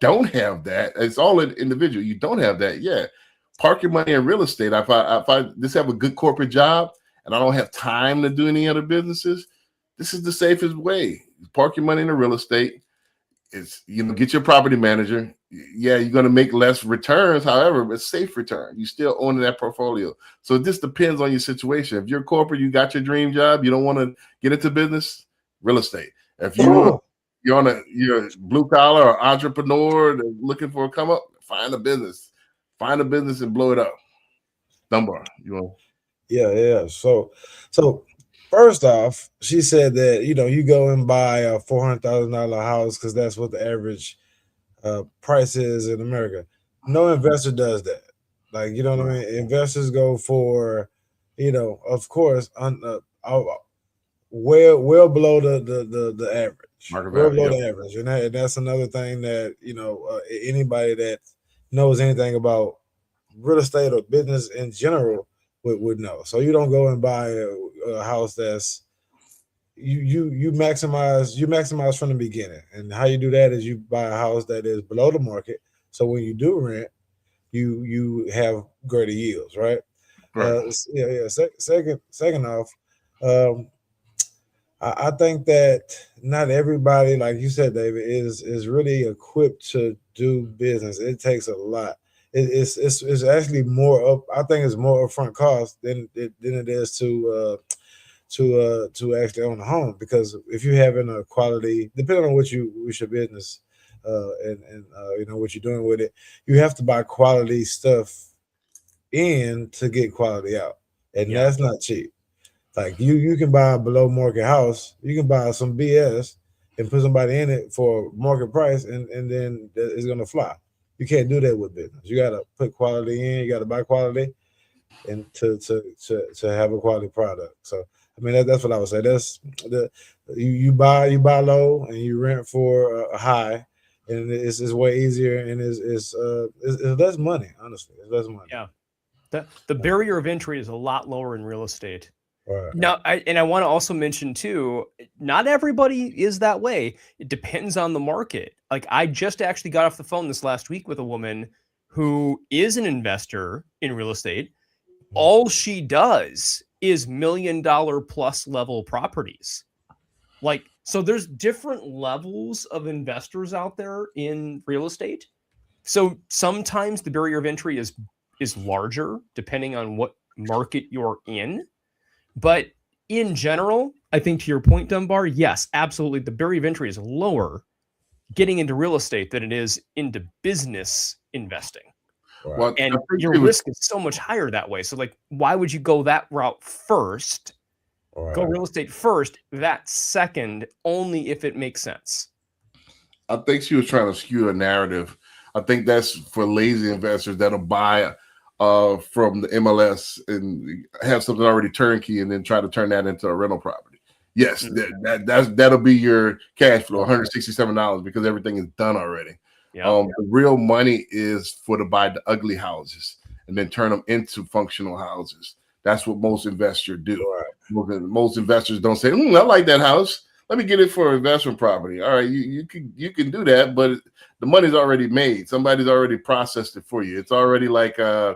don't have that, it's all individual. You don't have that, park your money in real estate. If I just have a good corporate job and I don't have time to do any other businesses, this is the safest way. Park your money in the real estate. It's get your property manager. Yeah, you're going to make less returns. However, it's safe return. You still own that portfolio. So it just depends on your situation. If you're corporate, you got your dream job, you don't want to get into business, real estate. If you're a blue collar or entrepreneur looking for a come up, find a business and blow it up. Dunbar, Yeah. So first off, she said that you go and buy a $400,000 house because that's what the average price is in America. No investor does that. Like, you know what I mean? Investors go for, of course, well below the average. Market well value, below the average. And that's another thing that, anybody that knows anything about real estate or business in general would know. So you don't go and buy a house that's you maximize from the beginning. And how you do that is you buy a house that is below the market. So when you do rent, you have greater yields, right? Second off, I think that not everybody, like you said, David, is really equipped to do business. It takes a lot. it's actually more up. I think it's more upfront cost than it is to actually own a home, because if you're having a quality, depending on what's your business and you know what you're doing with it, you have to buy quality stuff in to get quality out, and that's not cheap. Like you can buy a below market house, you can buy some BS and put somebody in it for market price, and then it's gonna fly. You can't do that with business. You gotta put quality in. You gotta buy quality, and to have a quality product. So I mean that's what I would say. That's you buy low and you rent for a high, and it's way easier, and it's less money. Honestly, it's less money. Yeah, the barrier of entry is a lot lower in real estate. Right. Now, I want to also mention too, not everybody is that way. It depends on the market. Like I just actually got off the phone this last week with a woman who is an investor in real estate. All she does is $1 million plus level properties. Like, so there's different levels of investors out there in real estate. So sometimes the barrier of entry is larger depending on what market you're in. But in general, I think to your point, Dunbar, yes, absolutely. The barrier of entry is lower getting into real estate than it is into business investing. Well, and your risk is so much higher that way. So like, why would you go that route first? Go real estate first, that second, only if it makes sense. I think she was trying to skew a narrative. I think that's for lazy investors that'll buy from the MLS and have something already turnkey and then try to turn that into a rental property. Yes, that'll be your cash flow, $167 because everything is done already. The real money is to buy the ugly houses and then turn them into functional houses. That's what most investors do. Right. Most investors don't say, I like that house. Let me get it for investment property. All right, you can do that, but the money's already made. Somebody's already processed it for you. It's already like an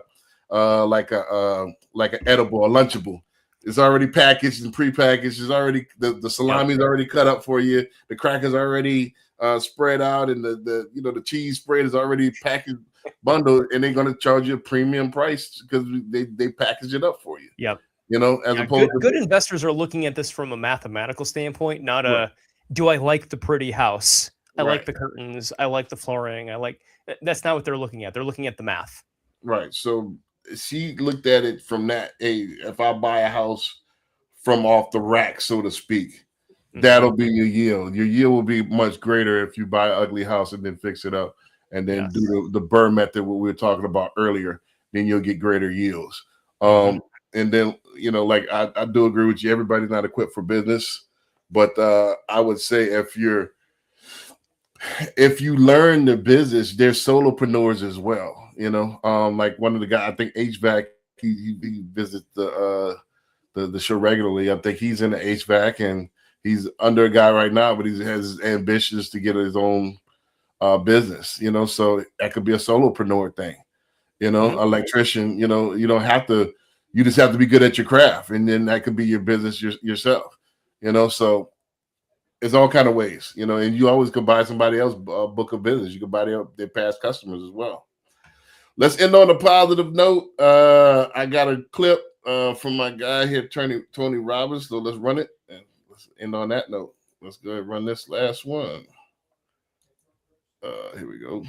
edible, a lunchable. It's already packaged and prepackaged. It's already the salami is already cut up for you. The crackers already spread out, and the cheese spread is already packaged, bundled, and they're going to charge you a premium price because they package it up for you. Yep. As opposed to good investors are looking at this from a mathematical standpoint, not do I like the pretty house? I like the curtains. I like the flooring. That's not what they're looking at. They're looking at the math. Right. So she looked at it from that. Hey, if I buy a house from off the rack, so to speak, that'll be your yield. Your yield will be much greater if you buy an ugly house and then fix it up and then do the BRRRR method, what we were talking about earlier. Then you'll get greater yields. And then, I do agree with you. Everybody's not equipped for business, but I would say if you learn the business, there's solopreneurs as well. Like one of the guys, I think HVAC, he visits the show regularly. I think he's in the HVAC and he's under a guy right now, but he has ambitions to get his own business. So that could be a solopreneur thing. Electrician. You don't have to. You just have to be good at your craft, and then that could be your business yourself. So it's all kind of ways. And you always could buy somebody else book of business. You could buy their past customers as well. Let's end on a positive note. I got a clip from my guy here, Tony Robbins. So let's run it, and let's end on that note. Let's go ahead and run this last one. Here we go.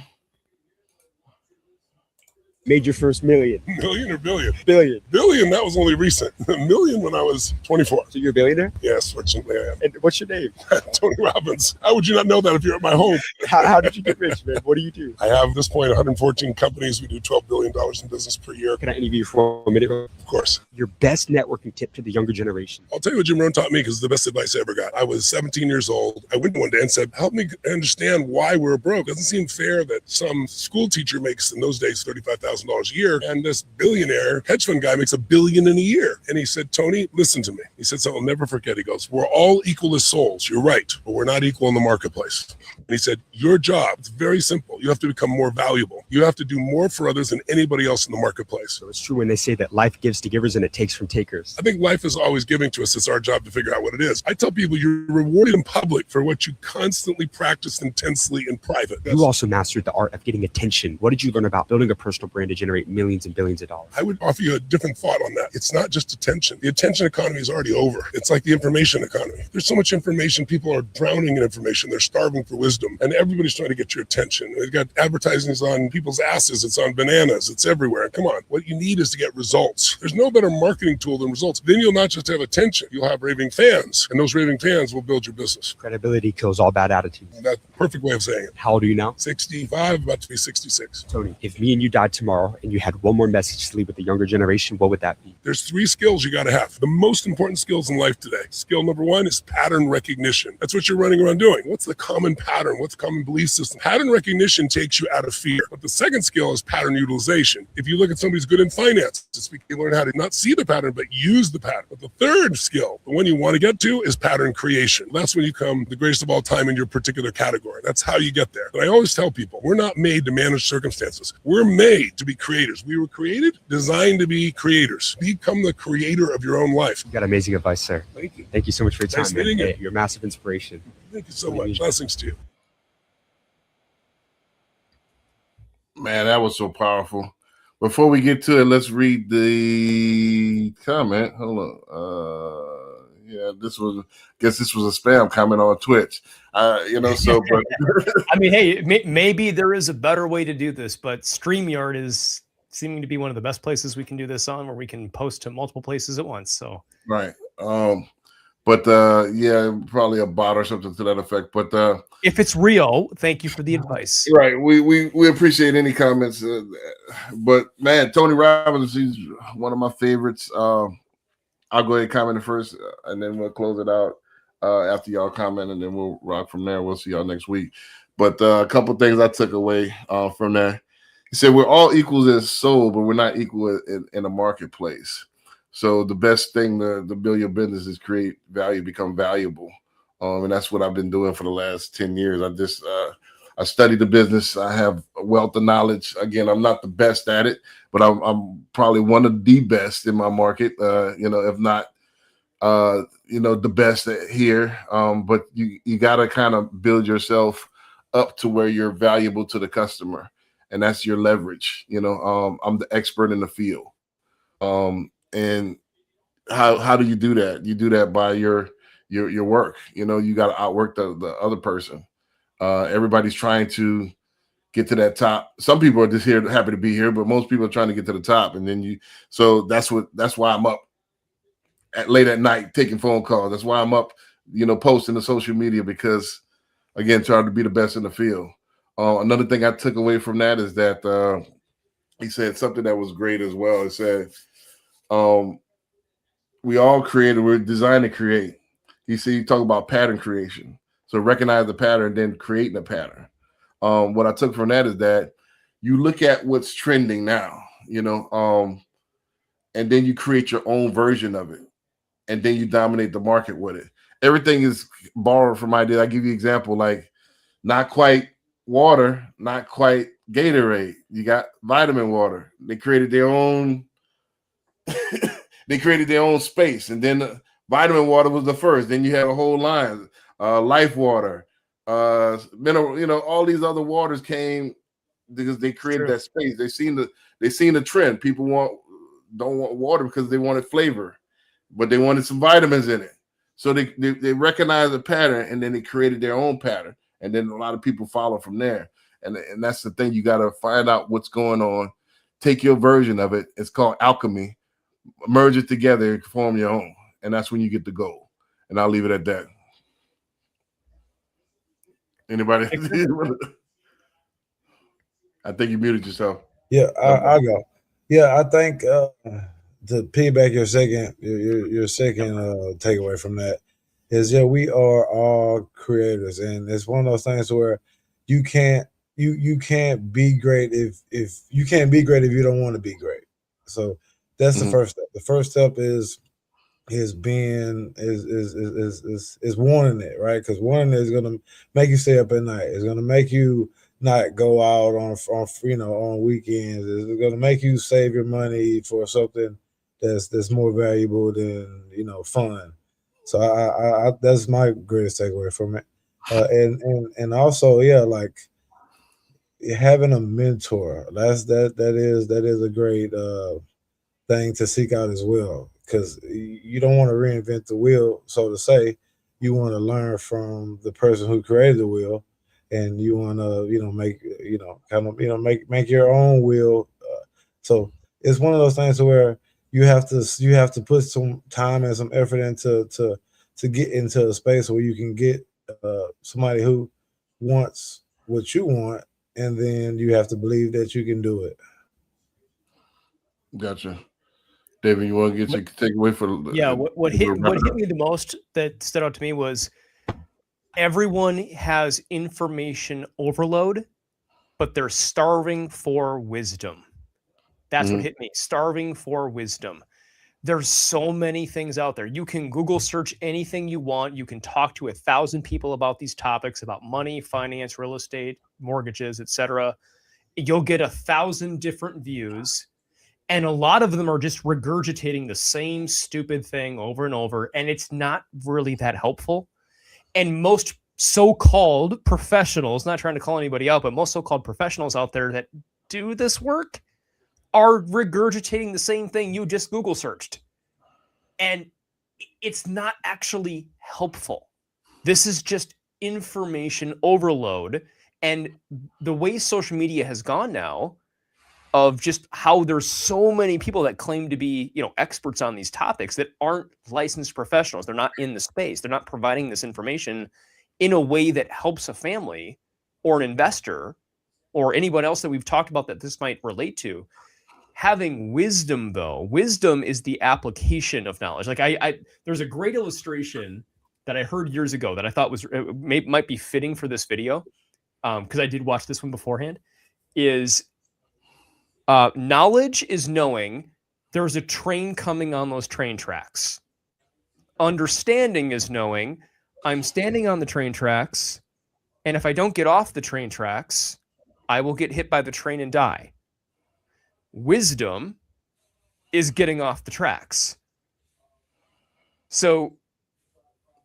Made your first million? Million or billion? Billion. Billion, that was only recent. A million when I was 24. So you're a billionaire? Yes, fortunately I am. And what's your name? Tony Robbins. How would you not know that if you're at my home? How did you get rich, man? What do you do? I have at this point 114 companies. We do $12 billion in business per year. Can I interview you for a minute? Of course. Your best networking tip to the younger generation? I'll tell you what Jim Rohn taught me because it's the best advice I ever got. I was 17 years old. I went one day and said, help me understand why we're broke. It doesn't seem fair that some school teacher makes in those days $35,000 $100,000 a year. And this billionaire hedge fund guy makes $1 billion in a year. And he said, Tony, listen to me. He said something I'll never forget. He goes, we're all equal as souls. You're right, but we're not equal in the marketplace. And he said, your job, it's very simple. You have to become more valuable. You have to do more for others than anybody else in the marketplace. So it's true when they say that life gives to givers and it takes from takers. I think life is always giving to us. It's our job to figure out what it is. I tell people you're rewarded in public for what you constantly practiced intensely in private. You also mastered the art of getting attention. What did you learn about building a personal brand to generate millions and billions of dollars? I would offer you a different thought on that. It's not just attention. The attention economy is already over. It's like the information economy. There's so much information. People are drowning in information. They're starving for wisdom. And everybody's trying to get your attention. They've got advertisements on people's asses. It's on bananas. It's everywhere. Come on. What you need is to get results. There's no better marketing tool than results. Then you'll not just have attention. You'll have raving fans. And those raving fans will build your business. Credibility kills all bad attitudes. That's the perfect way of saying it. How old are you now? 65, about to be 66. Tony, if me and you died tomorrow and you had one more message to leave with the younger generation, what would that be? There's 3 skills you got to have. The most important skills in life today. Skill number 1 is pattern recognition. That's what you're running around doing. What's the common pattern? What's the common belief system? Pattern recognition takes you out of fear. But the second skill is pattern utilization. If you look at somebody who's good in finance, they learn how to not see the pattern, but use the pattern. But the third skill, the one you want to get to, is pattern creation. That's when you become the greatest of all time in your particular category. That's how you get there. But I always tell people, we're not made to manage circumstances. We're made to be creators. We were created, designed to be creators. Become the creator of your own life. You got amazing advice, sir. Thank you. Thank you so much for your time. Nice meeting you. Hey, you're a massive inspiration. Thank you so much. Blessings to you. Man, that was so powerful. Before we get to it, let's read the comment. Hold on. Yeah, this was a spam comment on Twitch. But I mean, hey, maybe there is a better way to do this, but StreamYard is seeming to be one of the best places we can do this on, where we can post to multiple places at once. So right. Yeah, probably a bot or something to that effect. But if it's real, thank you for the advice. Right. We appreciate any comments. But man, Tony Robbins, he's one of my favorites. I'll go ahead and comment first, and then we'll close it out after y'all comment, and then we'll rock from there. We'll see y'all next week. But a couple things I took away from there. He said we're all equals as soul, but we're not equal in a marketplace. So the best thing to build your business is create value, become valuable. And that's what I've been doing for the last 10 years. I studied the business. I have a wealth of knowledge. Again, I'm not the best at it, but I'm probably one of the best in my market, if not, the best here. But you got to kind of build yourself up to where you're valuable to the customer. And that's your leverage. I'm the expert in the field. And how do you do that? You do that by your work. You got to outwork the other person. Everybody's trying to get to that top. Some people are just here, happy to be here, but most people are trying to get to the top. And then so that's why I'm up late at night taking phone calls. That's why I'm up, posting to social media, because again, trying to be the best in the field. Another thing I took away from that is that he said something that was great as well. It said, we all created, we're designed to create. He said, you talk about pattern creation. So recognize the pattern, then creating a pattern. What I took from that is that you look at what's trending now, and then you create your own version of it, and then you dominate the market with it. Everything is borrowed from ideas. I give you an example, like not quite water, not quite Gatorade. You got vitamin water. They created their own. They created their own space, and then vitamin water was the first. Then you had a whole line, life water, mineral. All these other waters came because they created that space. They seen the trend. People don't want water because they wanted flavor, but they wanted some vitamins in it. So they recognized the pattern, and then they created their own pattern, and then a lot of people follow from there. And that's the thing. You got to find out what's going on. Take your version of it. It's called alchemy. Merge it together and form your own. And that's when you get the goal. And I'll leave it at that. Anybody? I think you muted yourself. Yeah, I'll go. Yeah, I think to piggyback your second takeaway from that is we are all creators, and it's one of those things where you can't you can't be great if you can't be great if you don't want to be great. So that's the first step. The first step is being is wanting it, right? Because wanting it is gonna make you stay up at night. It's gonna make you not go out on on weekends. It's gonna make you save your money for something that's more valuable than fun. So I that's my greatest takeaway from it. And also, yeah, like having a mentor. That is a great thing to seek out as well, because you don't want to reinvent the wheel, so to say. You want to learn from the person who created the wheel, and you want to make make your own wheel. So it's one of those things where you have to put some time and some effort into to get into a space where you can get somebody who wants what you want, and then you have to believe that you can do it. Gotcha. David, you want to get your takeaway for? What hit me the most that stood out to me was everyone has information overload, but they're starving for wisdom. That's what hit me. Starving for wisdom. There's so many things out there. You can Google search anything you want. You can talk to 1,000 people about these topics, about money, finance, real estate, mortgages, etc. You'll get 1,000 different views. And a lot of them are just regurgitating the same stupid thing over and over. And it's not really that helpful. And most so-called professionals, not trying to call anybody out, but most so-called professionals out there that do this work are regurgitating the same thing you just Google searched. And it's not actually helpful. This is just information overload. And the way social media has gone now, of just how there's so many people that claim to be, experts on these topics that aren't licensed professionals. They're not in the space. They're not providing this information in a way that helps a family or an investor or anyone else that we've talked about that this might relate to. Having wisdom, though, wisdom is the application of knowledge. Like there's a great illustration that I heard years ago that I thought was might be fitting for this video, because I did watch this one beforehand. Is knowledge is knowing there's a train coming on those train tracks. Understanding is knowing I'm standing on the train tracks, and if I don't get off the train tracks, I will get hit by the train and die. Wisdom is getting off the tracks. So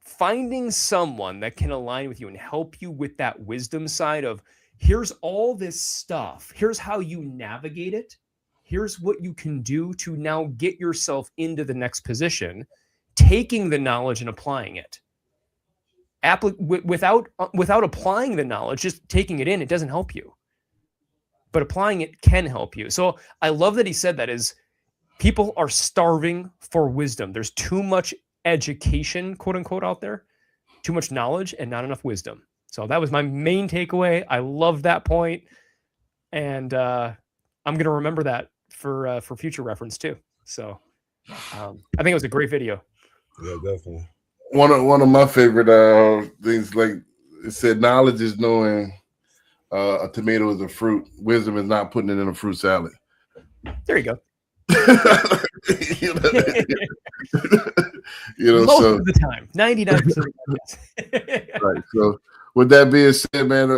finding someone that can align with you and help you with that wisdom side of, here's all this stuff, here's how you navigate it, here's what you can do to now get yourself into the next position, taking the knowledge and applying it. Without applying the knowledge, just taking it in, it doesn't help you. But applying it can help you. So I love that he said that, is people are starving for wisdom. There's too much education, quote unquote, out there, too much knowledge and not enough wisdom. So that was my main takeaway. I love that point. And I'm going to remember that for future reference too. So I think it was a great video. Yeah, definitely. One of my favorite things, like it said, knowledge is knowing a tomato is a fruit. Wisdom is not putting it in a fruit salad. There you go. Most of the time, 99% of the time. Right. So with that being said, man,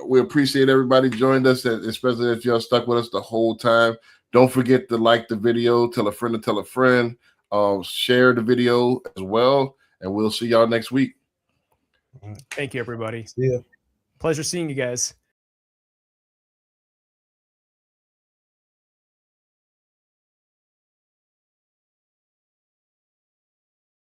we appreciate everybody joined us, especially if y'all stuck with us the whole time. Don't forget to like the video, tell a friend to tell a friend, share the video as well, and we'll see y'all next week. Thank you, everybody. See ya. Pleasure seeing you guys.